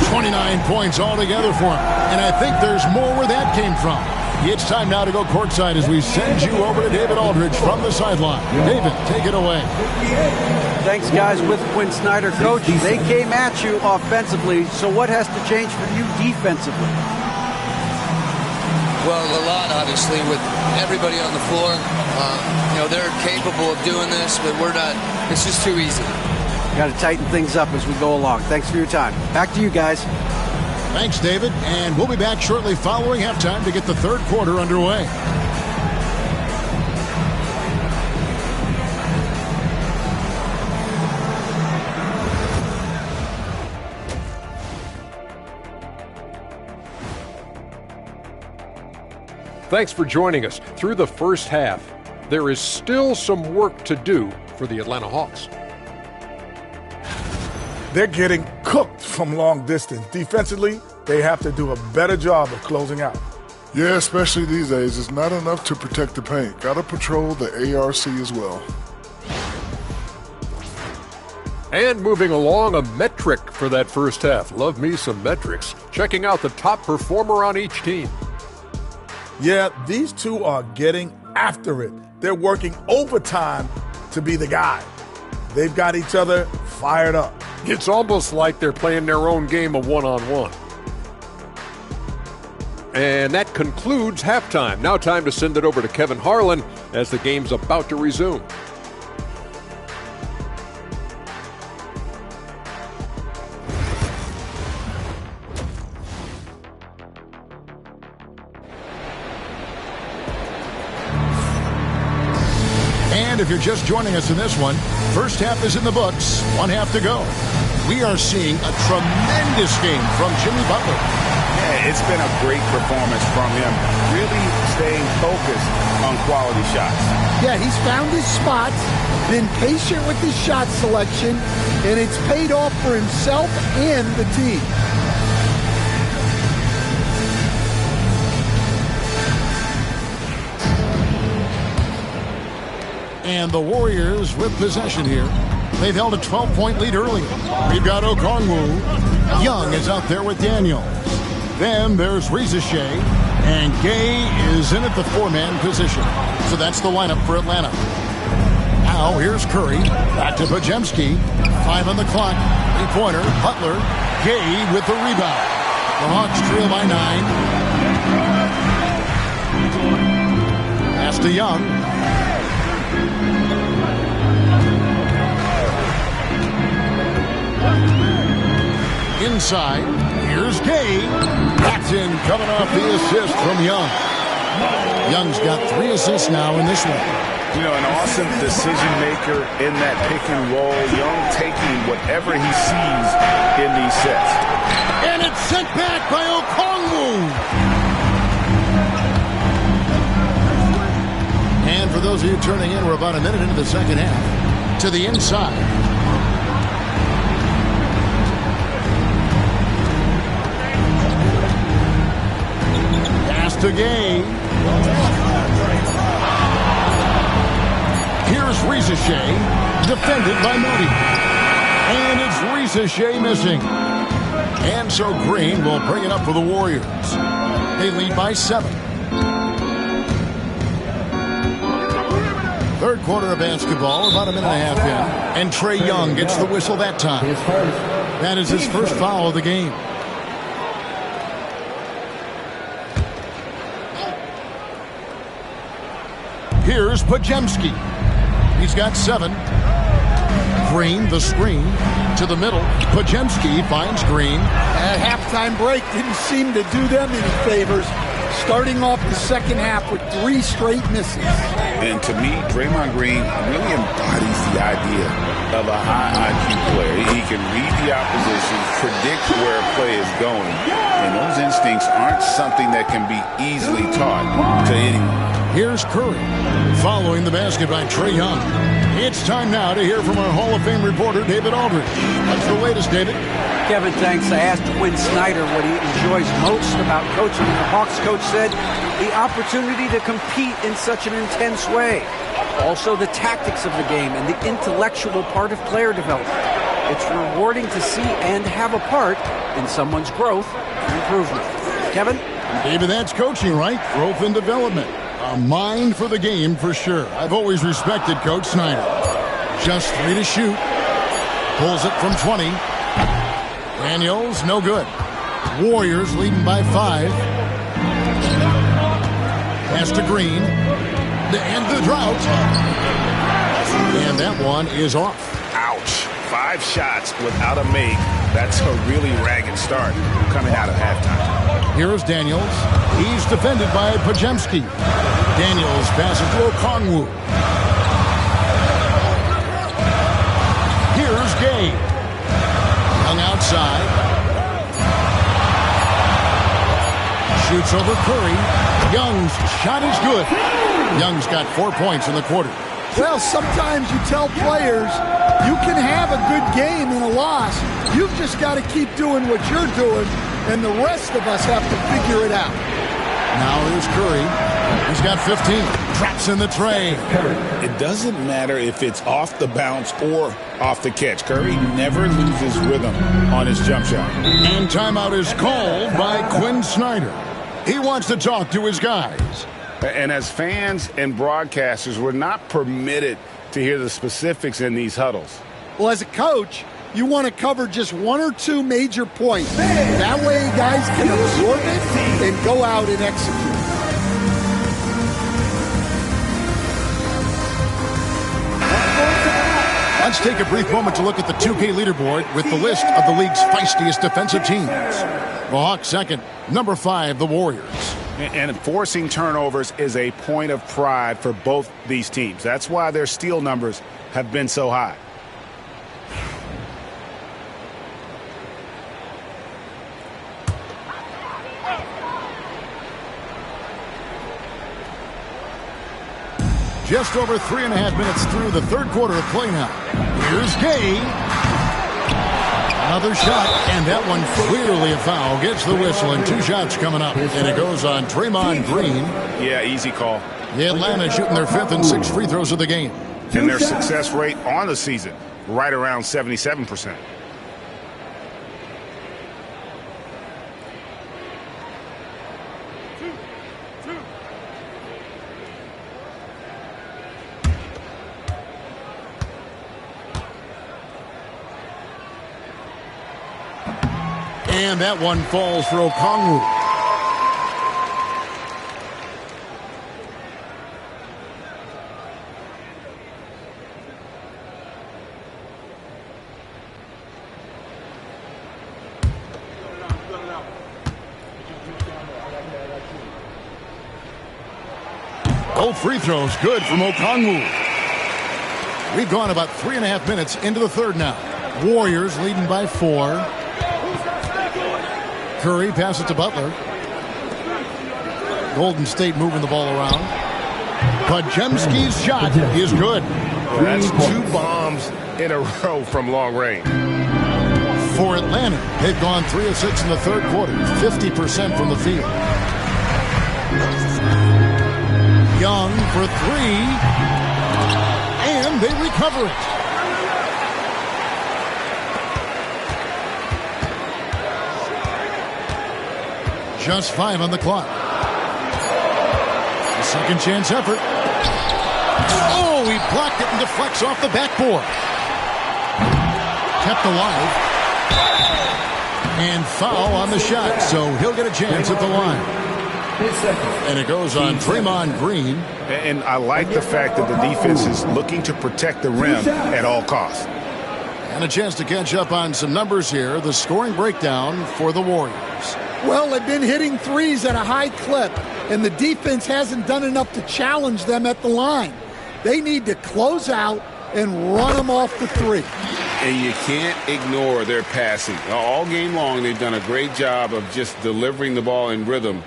29 points altogether for him. And I think there's more where that came from. It's time now to go courtside as we send you over to David Aldridge from the sideline. David, take it away. Thanks, guys, with Quinn Snyder. Coach, they came at you offensively, so what has to change for you defensively? Well, a lot, obviously, with everybody on the floor. They're capable of doing this, but we're not. It's just too easy. Got to tighten things up as we go along. Thanks for your time. Back to you guys. Thanks, David. And we'll be back shortly following halftime to get the third quarter underway. Thanks for joining us. Through the first half, there is still some work to do for the Atlanta Hawks. They're getting cooked from long distance. Defensively, they have to do a better job of closing out. Yeah, especially these days. It's not enough to protect the paint. Got to patrol the ARC as well. And moving along, a metric for that first half. Love me some metrics. Checking out the top performer on each team. Yeah, these two are getting after it. They're working overtime to be the guy. They've got each other fired up. It's almost like they're playing their own game of one-on-one. And that concludes halftime. Now time to send it over to Kevin Harlan as the game's about to resume. And if you're just joining us in this one, first half is in the books, one half to go. We are seeing a tremendous game from Jimmy Butler. Yeah, it's been a great performance from him, really staying focused on quality shots. Yeah, he's found his spots, been patient with his shot selection, and it's paid off for himself and the team. And the Warriors with possession here. They've held a 12-point lead earlier. We've got Okongwu. Young is out there with Daniels. Then there's Rizache. And Gay is in at the 4-man position. So that's the lineup for Atlanta. Now here's Curry. Back to Podziemski. 5 on the clock. 3-pointer. Butler. Gay with the rebound. The Hawks trail by 9. Pass to Young. Inside, here's Gay. That's in, coming off the assist from Young. Young's got 3 assists now in this one. You know, an awesome decision maker in that pick and roll. Young taking whatever he sees in these sets. And it's sent back by Okongwu. And for those of you turning in, we're about a minute into the second half. To the inside. To Gay. Here's Rizache, defended by Moody. And it's Rizache missing. And so Green will bring it up for the Warriors. They lead by 7. Third quarter of basketball, about a minute and a half in. And Trae Young gets the whistle that time. That is his first foul of the game. Here's Pajemski. He's got 7. Green, the screen, to the middle. Pajemski finds Green. That halftime break didn't seem to do them any favors. Starting off the second half with 3 straight misses. And to me, Draymond Green really embodies the idea of a high IQ player. He can read the opposition, predict where a play is going, and those instincts aren't something that can be easily taught to anyone. Here's Curry, following the basket by Trae Young. It's time now to hear from our Hall of Fame reporter, David Aldridge. What's the latest, David? Kevin, thanks. I asked Quinn Snyder what he enjoys most about coaching, and the Hawks coach said the opportunity to compete in such an intense way. Also, the tactics of the game and the intellectual part of player development. It's rewarding to see and have a part in someone's growth and improvement. Kevin? David, that's coaching, right? Growth and development. A mind for the game for sure. I've always respected Coach Snyder. Just 3 to shoot. Pulls it from 20. Daniels, no good. Warriors leading by 5. Pass to Green. The end of the drought. And that one is off. Ouch. 5 shots without a make. That's a really ragged start coming out of halftime. Here's Daniels. He's defended by Pajemski. Daniels passes to Okongwu. Here's Gay. Young outside. Shoots over Curry. Young's shot is good. Young's got 4 points in the quarter. Well, sometimes you tell players you can have a good game in a loss. You've just got to keep doing what you're doing, and the rest of us have to figure it out. Now here's Curry. He's got 15. Traps in the tray. It doesn't matter if it's off the bounce or off the catch. Curry never loses rhythm on his jump shot. And timeout is called by Quinn Snyder. He wants to talk to his guys. And as fans and broadcasters, we're not permitted to hear the specifics in these huddles. Well, as a coach, you want to cover just 1 or 2 major points. That way guys can absorb it and go out and execute. Let's take a brief moment to look at the 2K leaderboard with the list of the league's feistiest defensive teams. The Hawks second, number 5, the Warriors. And forcing turnovers is a point of pride for both these teams. That's why their steal numbers have been so high. Just over 3.5 minutes through the third quarter of play now. Here's Gay. Another shot, and that one clearly a foul. Gets the whistle, and 2 shots coming up. And it goes on Draymond Green. Yeah, easy call. Atlanta shooting their 5th and 6th free throws of the game. And their success rate on the season, right around 77%. And that one falls for Okongwu. Both free throws good from Okongwu. We've gone about 3.5 minutes into the third now. Warriors leading by 4. Curry passes to Butler. Golden State moving the ball around. Pajemski's shot is good. That's 2 bombs in a row from long range. For Atlanta, they've gone 3 of 6 in the third quarter, 50% from the field. Young for 3, and they recover it. Just 5 on the clock. A second chance effort. Oh, he blocked it and deflects off the backboard. Kept alive. And foul on the shot, so he'll get a chance at the line. And it goes on Draymond Green. And I like the fact that the defense is looking to protect the rim at all costs. And a chance to catch up on some numbers here. The scoring breakdown for the Warriors. Well, they've been hitting threes at a high clip, and the defense hasn't done enough to challenge them at the line. They need to close out and run them off the three. And you can't ignore their passing. All game long, they've done a great job of just delivering the ball in rhythm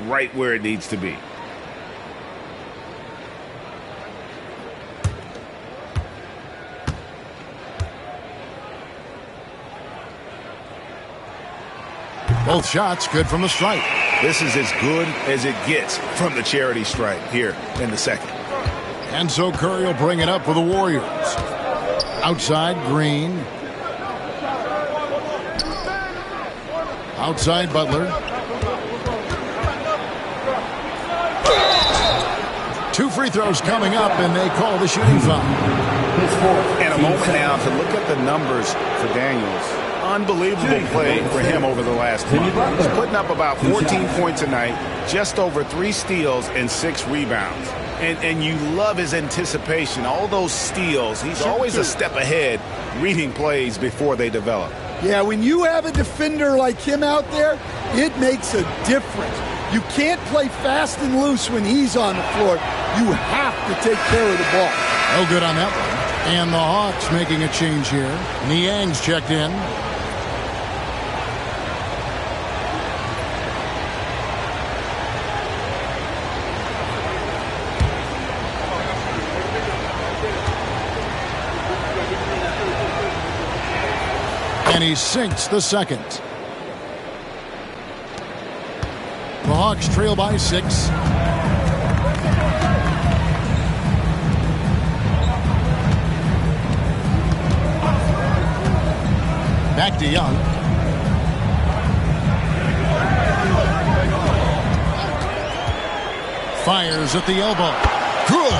right where it needs to be. Both shots good from the stripe. This is as good as it gets from the charity stripe here in the second. And so Curry will bring it up for the Warriors. Outside, Green. Outside, Butler. Two free throws coming up, and they call the shooting foul. And a moment now to look at the numbers for Daniels. Unbelievable play for him over the last month. He's putting up about 14 points a night, just over 3 steals and 6 rebounds. And you love his anticipation. All those steals, he's always a step ahead, reading plays before they develop. Yeah, when you have a defender like him out there, it makes a difference. You can't play fast and loose when he's on the floor. You have to take care of the ball. No good on that one. And the Hawks making a change here. Niang's checked in. And he sinks the second. The Hawks trail by 6. Back to Young. Fires at the elbow. Good.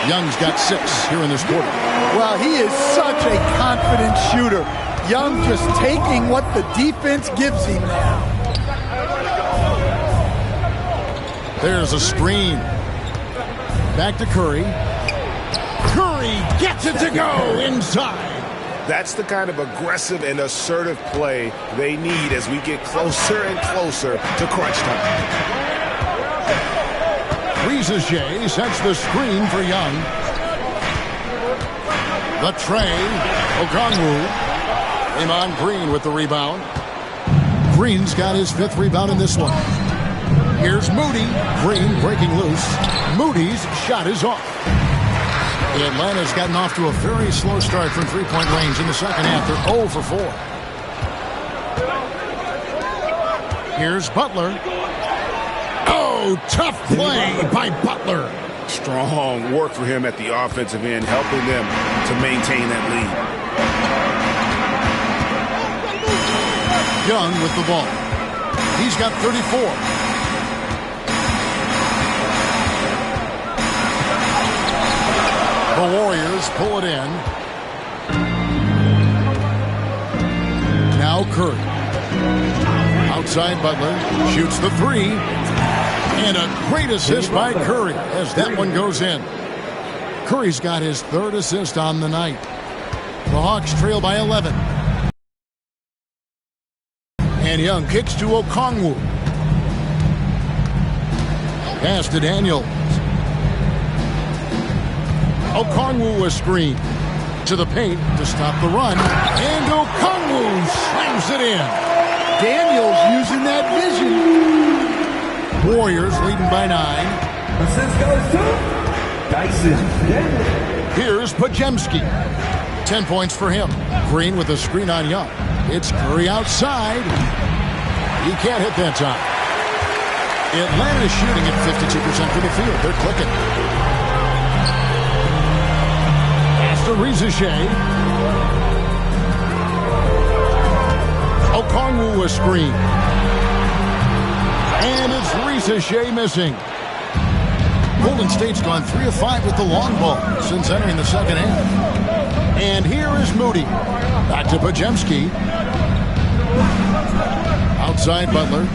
Young's got 6 here in this quarter. Well, he is such a confident shooter. Young just taking what the defense gives him now. There's a screen. Back to Curry. Curry gets it to go inside. That's the kind of aggressive and assertive play they need as we get closer and closer to crunch time. Rizajay sets the screen for Young. The tray. Okongwu. Draymond Green with the rebound. Green's got his 5th rebound in this one. Here's Moody. Green breaking loose. Moody's shot is off. Atlanta's gotten off to a very slow start from three-point range in the second half. They're 0 for 4. Here's Butler. Oh, tough play by Butler. Strong work for him at the offensive end, helping them to maintain that lead. Young with the ball. He's got 34. The Warriors pull it in. Now Curry. Outside Butler. Shoots the 3. And a great assist by Curry as that one goes in. Curry's got his 3rd assist on the night. The Hawks trail by 11. And Young kicks to Okongwu. Pass to Daniels. Okongwu a screen. To the paint to stop the run. And Okongwu slams it in. Daniels using that vision. Warriors leading by 9. Assist goes to Dyson. Here's Pajemski. 10 points for him. Green with a screen on Young. It's Curry outside. He can't hit that time. Atlanta is shooting at 52% from the field. They're clicking. Pass to Rizajay. Okongwu a screen. And it's Rizajay missing. Golden State's gone 3 of 5 with the long ball since entering the second half. And here is Moody. Back to Pajemski. Outside Butler.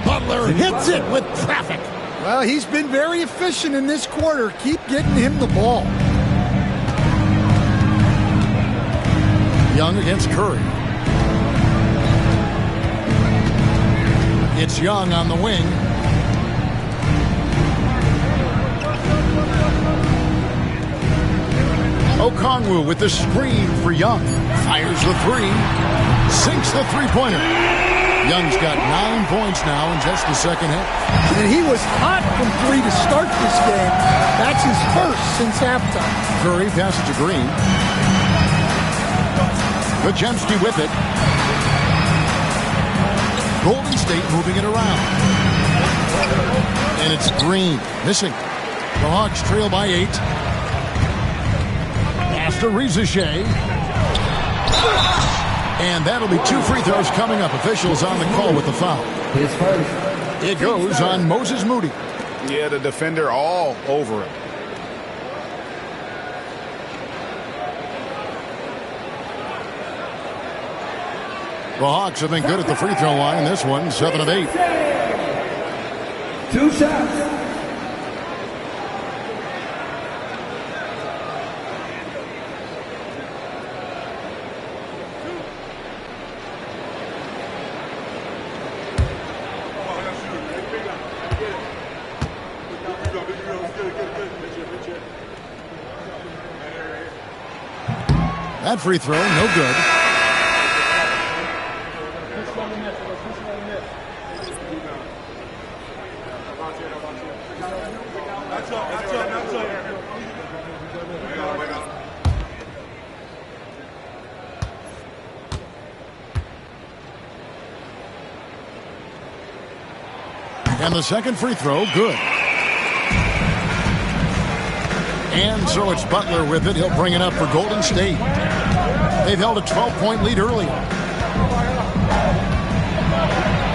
Butler hits it with traffic. Well, he's been very efficient in this quarter. Keep getting him the ball. Young against Curry. It's Young on the wing. Okongwu with the screen for Young. Fires the three. Sinks the three-pointer. Young's got 9 points now in just the second half. And he was hot from three to start this game. That's his first since halftime. Curry passes to Green. Pajemski with it. Golden State moving it around. And it's Green missing. The Hawks trail by 8. Pass to Rizichet. And that'll be 2 free throws coming up. Officials on the call with the foul. His first. It goes on Moses Moody. Yeah, the defender all over him. The Hawks have been good at the free throw line in this one, 7 of 8. 2 shots. That free throw, no good. And the second free throw, good. And so it's Butler with it. He'll bring it up for Golden State. They've held a 12-point lead earlier.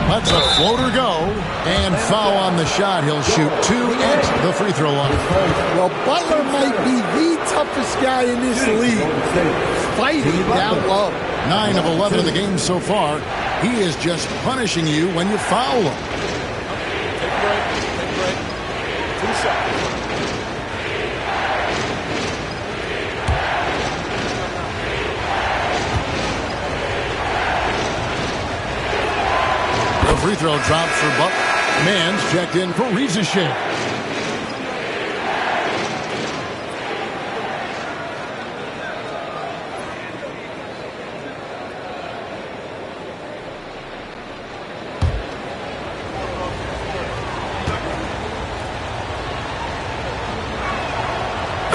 Lets a floater go. And foul on the shot. He'll shoot 2 at the free throw line. Well, Butler might be the toughest guy in this league. Fighting down low. 9 of 11 in the game so far. He is just punishing you when you foul him. Take a break. 2 shots. Free throw drops for Buck. Mann's checked in for Rizichet.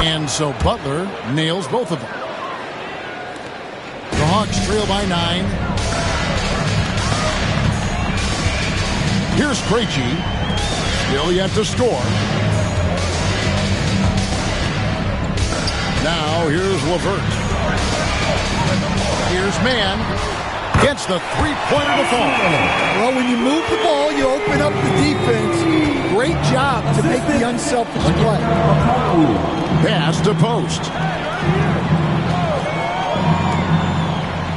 And so Butler nails both of them. The Hawks trail by 9. Here's Krejci. Still yet to score. Now here's LeVert. Here's Mann. Gets the three-pointer to fall. Well, when you move the ball, you open up the defense. Great job to make the unselfish play. Pass to post.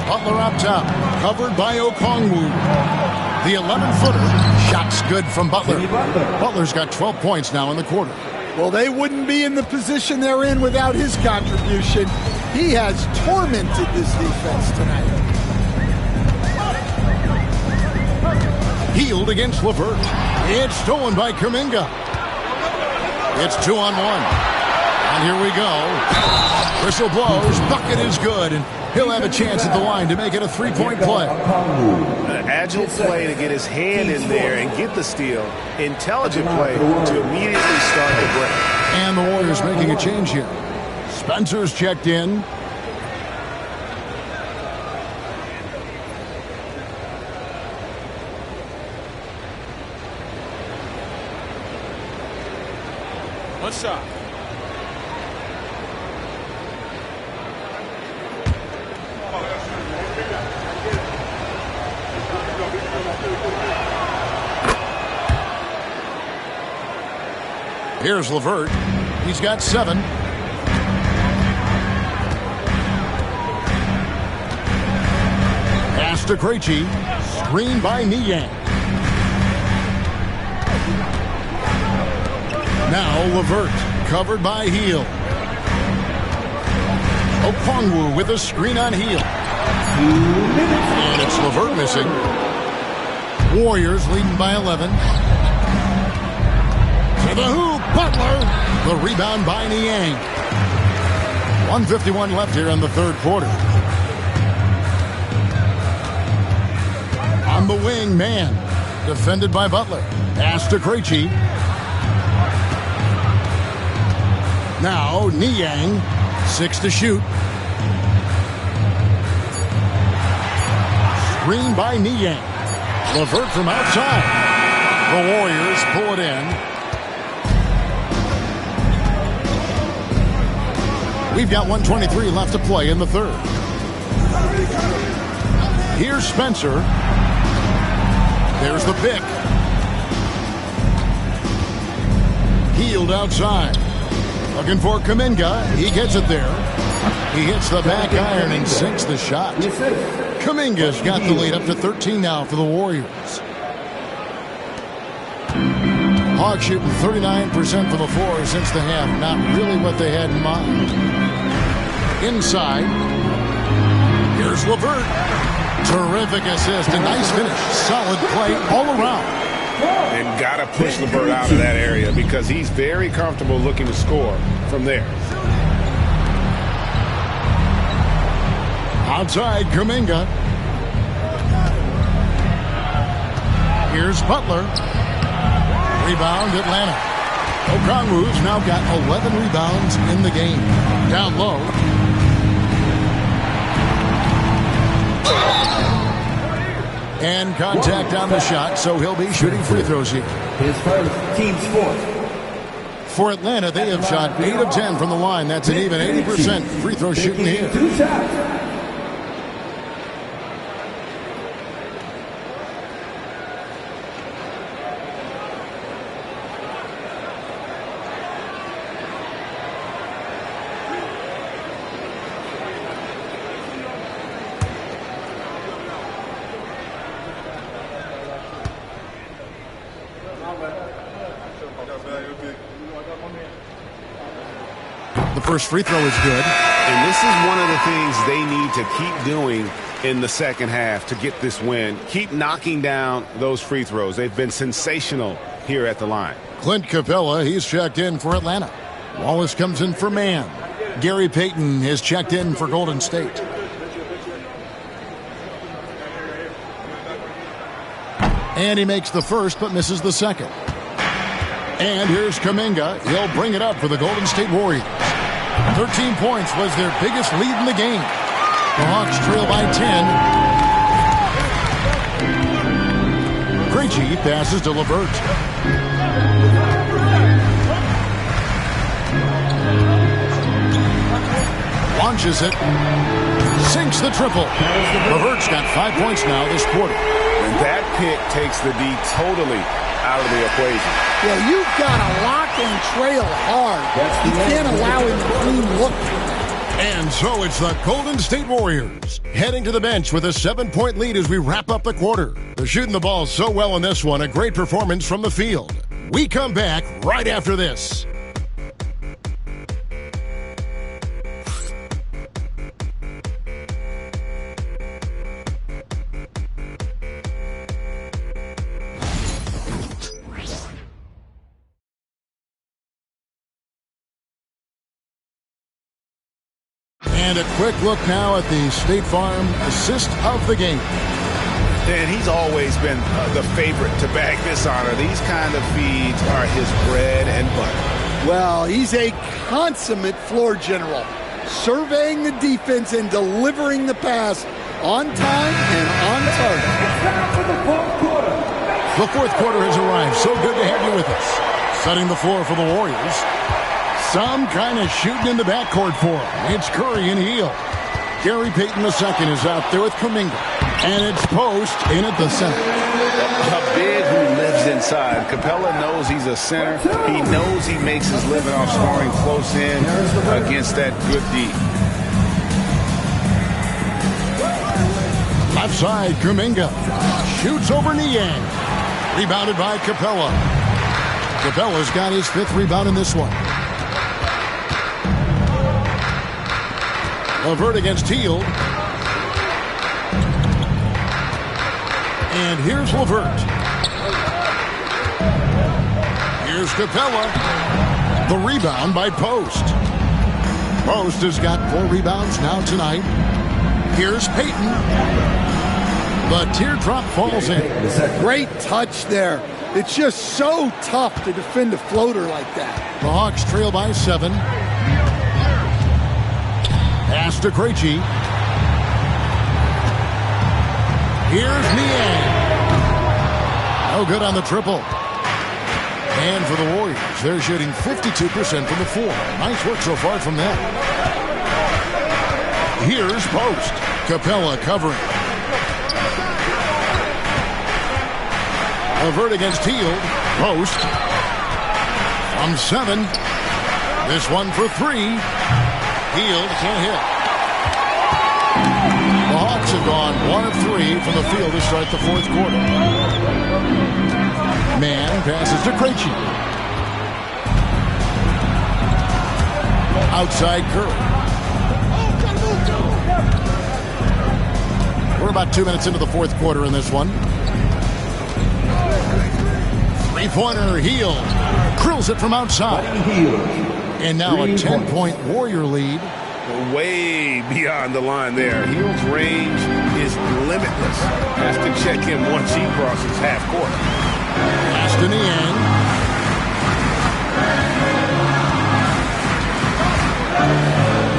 Butler up top. Covered by Okongwu. The 11-footer. Shot's good from Butler. Butler's got 12 points now in the quarter. Well, they wouldn't be in the position they're in without his contribution. He has tormented this defense tonight. Healed against LeVert. It's stolen by Kuminga. It's 2-on-1. And here we go. Whistle blows. Bucket is good. And he'll have a chance at the line to make it a three-point play. An agile play to get his hand in there and get the steal. Intelligent play to immediately start the break. And the Warriors making a change here. Spencer's checked in. One shot. Here's LeVert. He's got 7. Pass to Krejci. Screen by Niang. Now LeVert, covered by Heel. Okongwu with a screen on Heel. And it's LeVert missing. Warriors leading by 11. To the hoop, Butler. The rebound by Niang. 1:51 left here in the third quarter. On the wing, man. Defended by Butler. Pass to Krejci. Now, Niang. 6 to shoot. Screen by Niang. LeVert from outside. The Warriors pull it in. We've got 1:23 left to play in the third. Here's Spencer. There's the pick. Healed outside. Looking for Kuminga. He gets it there. He hits the back iron and sinks the shot. Kuminga's got the lead up to 13 now for the Warriors. Hawks shooting 39% from the floor since the half. Not really what they had in mind. Inside. Here's LeVert. Terrific assist. A nice finish. Solid play all around. And got to push LeVert out of that area because he's very comfortable looking to score from there. Outside, Kuminga. Here's Butler. Rebound, Atlanta. Okongwu's now got 11 rebounds in the game. Down low. And contact on the shot, so he'll be shooting free throws here. His first, team's fourth. For Atlanta, they have shot 8 of 10 from the line. That's an even 80% free throw shooting here. 2 shots. The first free throw is good. And this is one of the things they need to keep doing in the second half to get this win. Keep knocking down those free throws. They've been sensational here at the line. Clint Capella, he's checked in for Atlanta. Wallace comes in for Man. Gary Payton has checked in for Golden State. And he makes the first but misses the second. And here's Kuminga. He'll bring it up for the Golden State Warriors. 13 points was their biggest lead in the game. The Hawks trail by 10. Krejci passes to LeVert. Launches it. Sinks the triple. LeVert's got 5 points now this quarter. And that pick takes the D totally out of the equation. Yeah, you've got to lock and trail hard. You can't allow him to clean look. And so it's the Golden State Warriors heading to the bench with a 7-point lead as we wrap up the quarter. They're shooting the ball so well in this one. A great performance from the field. We come back right after this. And a quick look now at the State Farm assist of the game. And he's always been the favorite to bag this honor. These kind of feeds are his bread and butter. Well, he's a consummate floor general, surveying the defense and delivering the pass on time and on target. The fourth quarter has arrived. So good to have you with us. Setting the floor for the Warriors. Some kind of shooting in the backcourt for him. It's Curry and Heel. Gary Payton II is out there with Kuminga. And it's post in at the center. A big who lives inside. Capella knows he's a center. He knows he makes his living off scoring close in against that good D. Left side, Kuminga. Shoots over Niang. Rebounded by Capella. Capella's got his 5th rebound in this one. LeVert against Hield. And here's LeVert. Here's Capella. The rebound by Post. Post has got 4 rebounds now tonight. Here's Payton. The teardrop falls in. Great touch there. It's just so tough to defend a floater like that. The Hawks trail by 7. Pass to Krejci. Here's Niang. No good on the triple. And for the Warriors, they're shooting 52% from the floor. Nice work so far from them. Here's Post. Capella covering. LeVert against Hield. Post. From 7. This one for 3. Hield can't hit. The Hawks have gone 1 of 3 from the field to start the 4th quarter. Mann passes to Krejci. Outside Curry. We're about 2 minutes into the 4th quarter in this one. 3-pointer, Hield. Drills it from outside. And now a 10-point Warrior lead. Way beyond the line there. Hield's range is limitless. Has to check him once he crosses half court. Pass to Niang.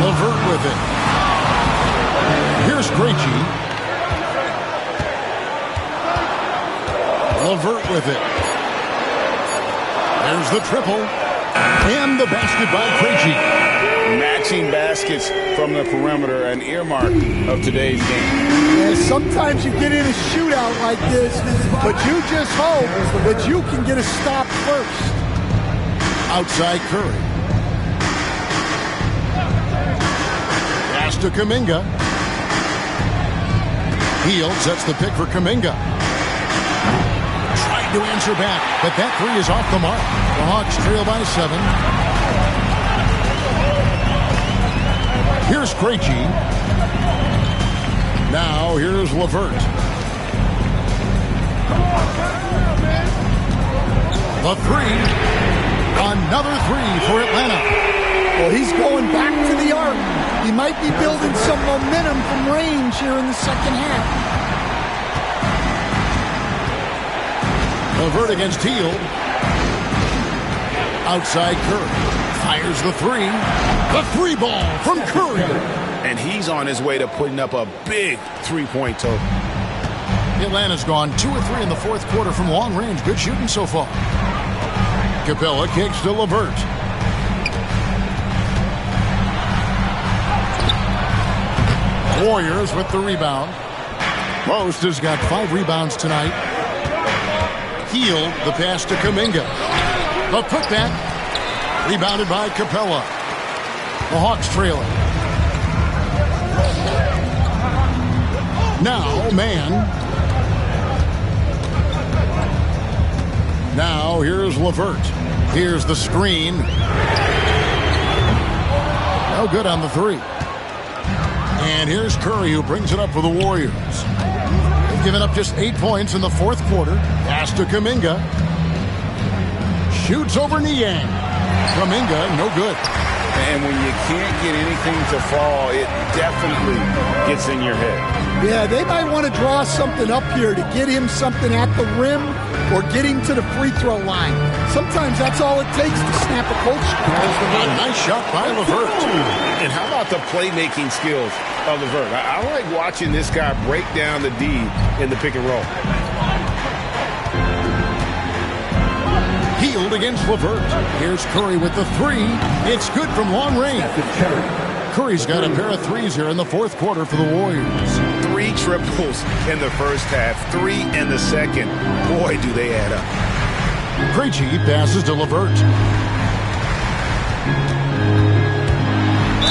LeVert with it. Here's Krejci. LeVert with it. There's the triple. And the basket by Krejci. Matching baskets from the perimeter, an earmark of today's game. Yeah, sometimes you get in a shootout like this, but you just hope that you can get a stop first. Outside Curry. Pass to Kuminga. Hield sets the pick for Kuminga. Tried to answer back, but that 3 is off the mark. The Hawks trail by 7. Here's Krejci. Now here's LeVert. The 3. Another 3 for Atlanta. Well, he's going back to the arc. He might be building some momentum from range here in the second half. LeVert against Hield. Outside Curry. Fires the 3. The 3 ball from Curry. And he's on his way to putting up a big 3-point total. Atlanta's gone 2 of 3 in the 4th quarter from long range. Good shooting so far. Capella kicks to LeVert. Warriors with the rebound. Post has got 5 rebounds tonight. Hield, the pass to Kuminga. The putback. Rebounded by Capella. The Hawks trailing. Now, Mann. Now, here's LeVert. Here's the screen. No good on the 3. And here's Curry, who brings it up for the Warriors. They've given up just 8 points in the 4th quarter. Pass to Kuminga. Shoots over Niang. Kuminga, no good. And when you can't get anything to fall, it definitely gets in your head. Yeah, they might want to draw something up here to get him something at the rim or get him to the free throw line. Sometimes that's all it takes to snap a cold streak. A nice shot by LeVert. And how about the playmaking skills of LeVert? I like watching this guy break down the D in the pick and roll. Hield against LeVert. Here's Curry with the 3. It's good from long range. Curry's got a pair of 3s here in the 4th quarter for the Warriors. 3 triples in the first half, 3 in the second. Boy, do they add up. Krejci passes to LeVert.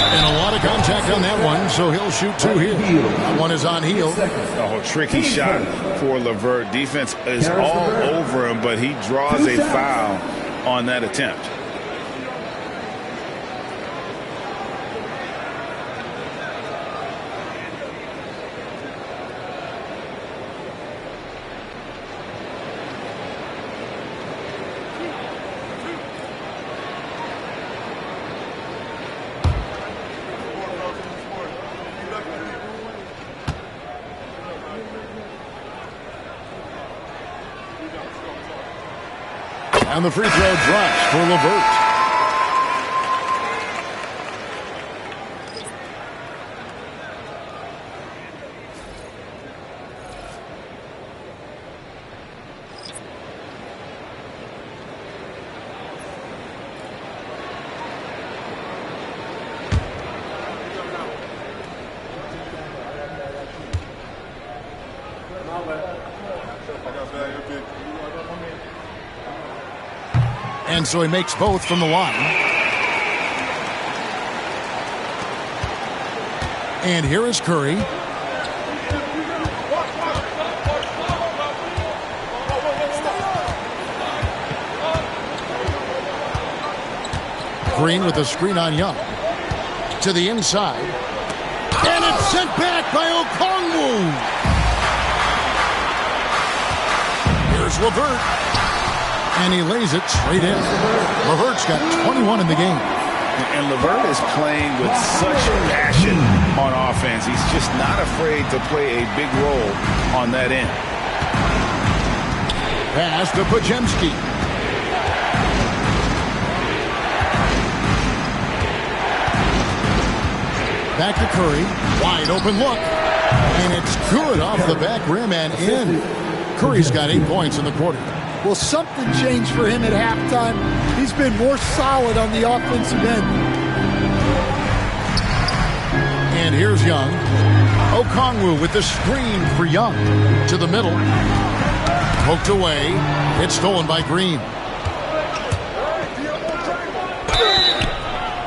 And a lot of contact on that one, so he'll shoot 2 here. That one is on heel. Oh, tricky shot for LeVert. Defense is all over him, but he draws a foul on that attempt. And the free throw drops for LeVert. And so he makes both from the line. And here is Curry. Green with a screen on Young. To the inside. And it's sent back by Okongwu. Here's LeVert. And he lays it straight in. LeVert's got 21 in the game. And LeVert is playing with such passion on offense. He's just not afraid to play a big role on that end. Pass to Podziemski. Back to Curry. Wide open look. And it's good off the back rim and in. Curry's got 8 points in the quarter. Well, something changed for him at halftime. He's been more solid on the offensive end. And here's Young. Okongwu with the screen for Young. To the middle. Poked away. It's stolen by Green.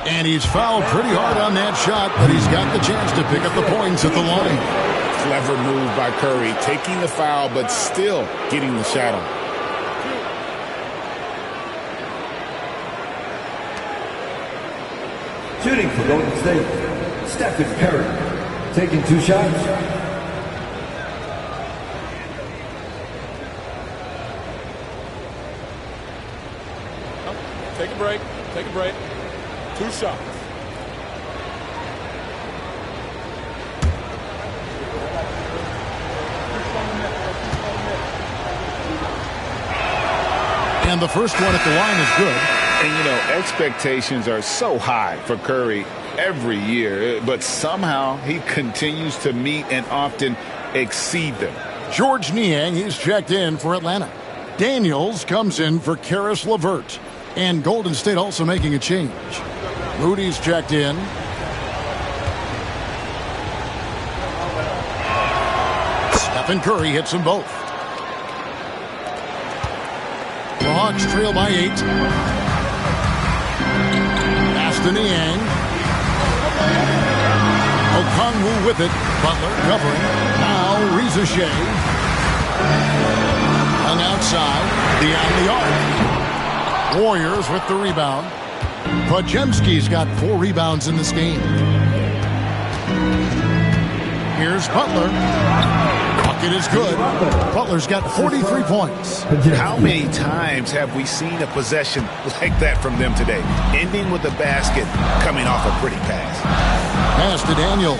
And he's fouled pretty hard on that shot, but he's got the chance to pick up the points at the line. Clever move by Curry, taking the foul, but still getting the shot on. Shooting for Golden State, Stephen Curry, taking 2 shots. Take a break. Take a break. 2 shots. And the first one at the line is good. And, you know, expectations are so high for Curry every year, but somehow he continues to meet and often exceed them. George Niang, he's checked in for Atlanta. Daniels comes in for Karis LeVert. And Golden State also making a change. Moody's checked in. Stephen Curry hits them both. The Hawks trail by 8. Pass to Niang. Okongwu with it. Butler covering. Now Rizachet. Hung outside. Beyond the arc. Warriors with the rebound. Podziemski's got 4 rebounds in this game. Here's Butler. Bucket is good. Butler's got 43 points. How many times have we seen a possession like that from them today? Ending with a basket, coming off a pretty pass. Pass to Daniels.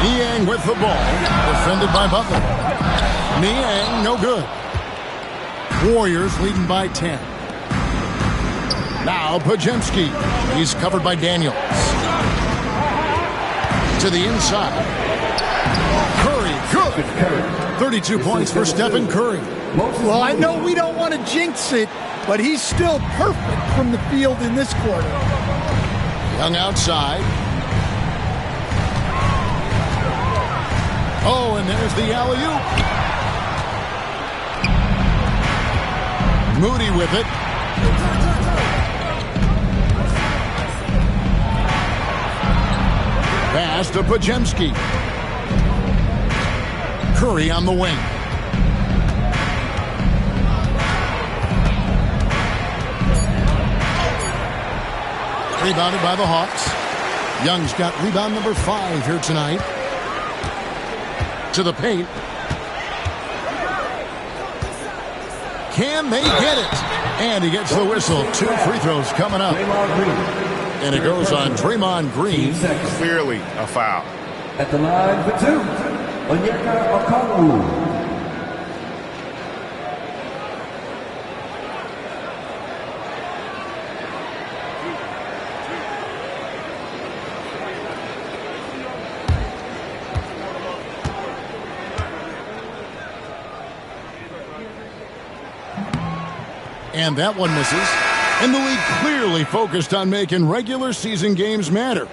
Niang with the ball. Defended by Butler. Niang, no good. Warriors leading by 10. Now Podziemski. He's covered by Daniels. To the inside. Curry, good. 32 points for Stephen Curry. Well, I know we don't want to jinx it, but he's still perfect from the field in this quarter. Young outside. Oh, and there's the alley-oop. Moody with it. Pass to Pajemski. Curry on the wing. Rebounded by the Hawks. Young's got rebound number 5 here tonight. To the paint. Can they get it? And he gets the whistle. 2 free throws coming up. And it goes on Draymond Green. Clearly a foul. At the line for 2, Onyeka Okongwu. And that one misses. And the league clearly focused on making regular season games matter.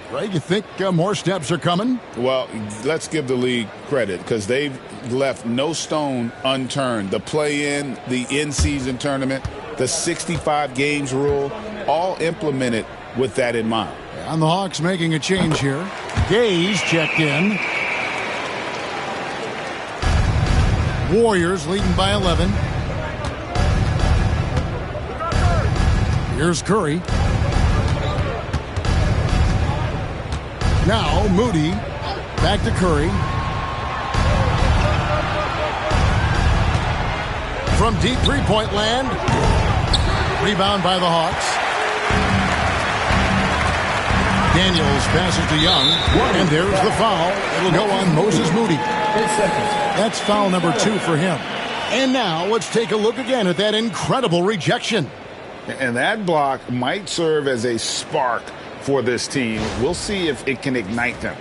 Greg, you think more steps are coming? Well, let's give the league credit because they've left no stone unturned. The play-in, the in-season tournament, the 65 games rule, all implemented with that in mind. And the Hawks making a change here. Gaze checked in. Warriors leading by 11. Here's Curry. Now Moody. Back to Curry. From deep three-point land. Rebound by the Hawks. Daniels passes to Young. And there's the foul. It'll go on Moses Moody. That's foul number 2 for him. And now let's take a look again at that incredible rejection. And that block might serve as a spark for this team. We'll see if it can ignite them.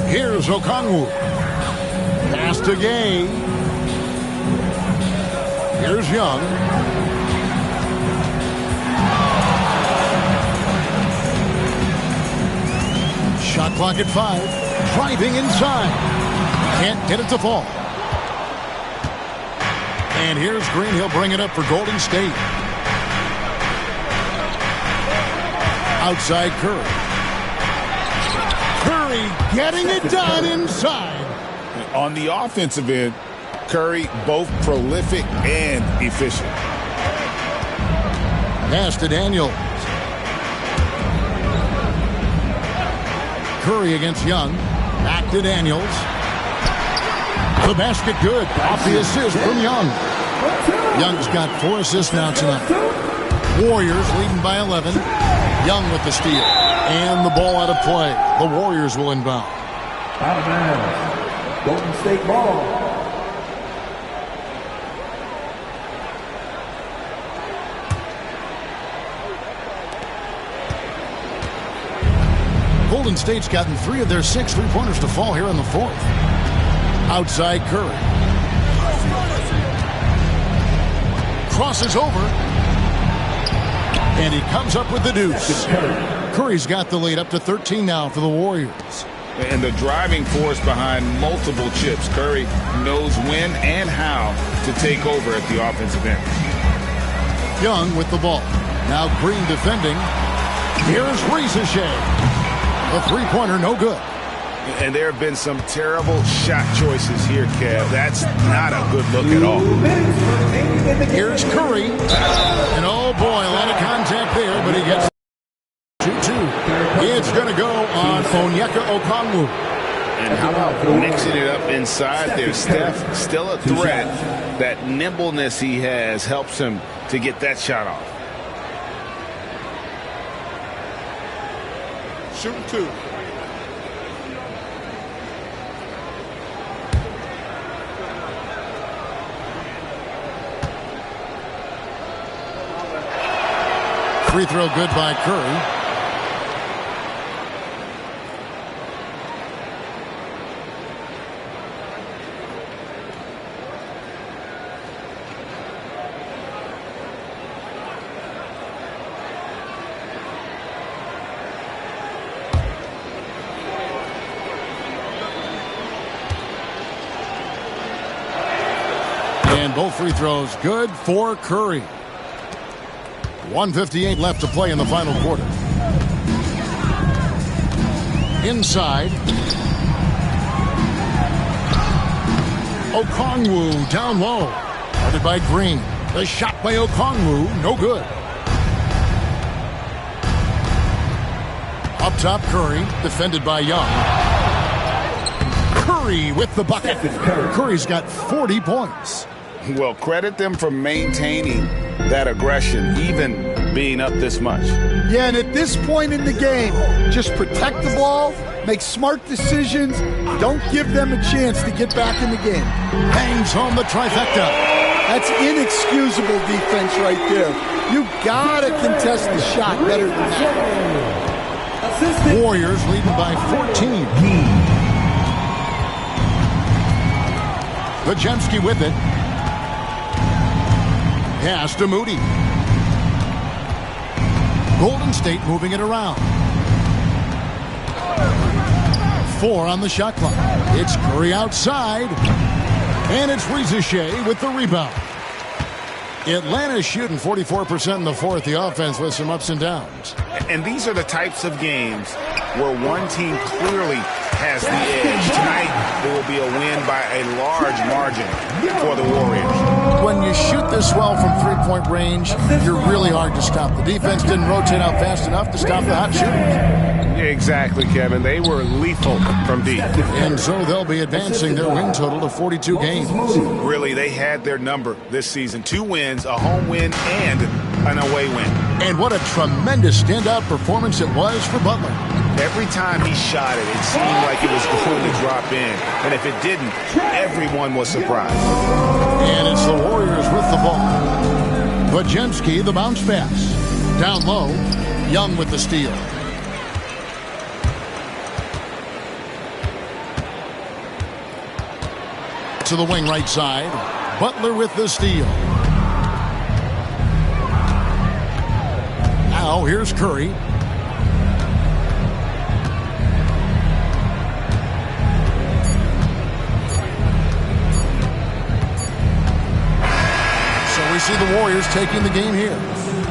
Here's Okongwu. Pass to Gay. Here's Young. Shot clock at 5. Driving inside. Can't get it to fall. And here's Green. He'll bring it up for Golden State. Outside Curry. Curry getting it done inside. On the offensive end, Curry both prolific and efficient. Pass to Daniels. Curry against Young. Back to Daniels. The basket good. Off the assist from Young. Young's got 4 assists now tonight. Warriors leading by 11. Young with the steal. And the ball out of play. The Warriors will inbound. Out of bounds. Golden State ball. Golden State's gotten 3 of their 6 three-pointers to fall here in the 4th. Outside Curry. Crosses over. And he comes up with the deuce. Curry's got the lead up to 13 now for the Warriors. And the driving force behind multiple chips. Curry knows when and how to take over at the offensive end. Young with the ball. Now Green defending. Here's Ricochet. The three-pointer no good. And there have been some terrible shot choices here, Kev. That's not a good look at all. Here's Curry. And oh boy, a lot of contact there, but he gets 2-2. It's going to go on Onyeka Okongwu. And how about mixing it up inside there? Steph, still a threat. That nimbleness he has helps him to get that shot off. Shooting 2. Free throw good by Curry. And both free throws good for Curry. 1:58 left to play in the final quarter. Inside. Okongwu down low. Guarded by Green. The shot by Okongwu, no good. Up top, Curry, defended by Young. Curry with the bucket. Curry's got 40 points. Well, credit them for maintaining that aggression, even being up this much. Yeah, and at this point in the game, just protect the ball, make smart decisions, don't give them a chance to get back in the game. Hangs home the trifecta. That's inexcusable defense right there. You gotta contest the shot better than that. Warriors leading by 14. Podziemski with it. Pass to Moody. Golden State moving it around. 4 on the shot clock. It's Curry outside. And it's Rizichet with the rebound. Atlanta's shooting 44% in the fourth. The offense with some ups and downs. And these are the types of games where one team clearly has the edge. Tonight, it will be a win by a large margin for the Warriors. When you shoot this well from three-point range, you're really hard to stop. The defense didn't rotate out fast enough to stop the hot shooters. Exactly, Kevin. They were lethal from deep. And so they'll be advancing their win total to 42 games. Really, they had their number this season. 2 wins, a home win, and an away win. And what a tremendous standout performance it was for Butler. Every time he shot it, it seemed like it was going to drop in. And if it didn't, everyone was surprised. And it's the Warriors with the ball. Podziemski, the bounce pass. Down low, Young with the steal. To the wing right side. Butler with the steal. Now here's Curry. So we see the Warriors taking the game here.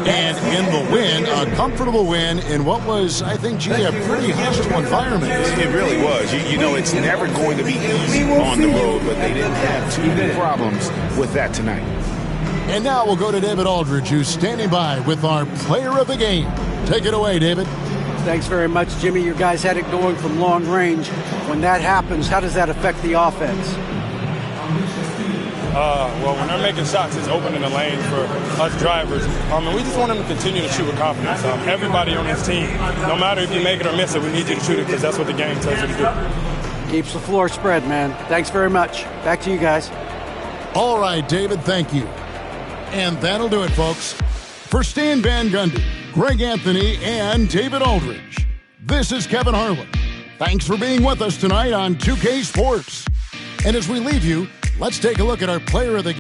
And in the win, a comfortable win in what was, I think, a pretty hostile environment. It really was. You know, it's never going to be easy on the road, but they didn't have too many problems with that tonight. And now we'll go to David Aldridge, who's standing by with our player of the game. Take it away, David. Thanks very much, Jimmy. You guys had it going from long range. When that happens, how does that affect the offense? Well, when they're making shots, it's opening the lane for us drivers. And we just want them to continue to shoot with confidence. Everybody on this team, no matter if you make it or miss it, we need you to shoot it because that's what the game tells you to do. Keeps the floor spread, man. Thanks very much. Back to you guys. All right, David, thank you. And that'll do it, folks. For Stan Van Gundy, Greg Anthony, and David Aldridge, this is Kevin Harlan. Thanks for being with us tonight on 2K Sports. And as we leave you, let's take a look at our player of the game.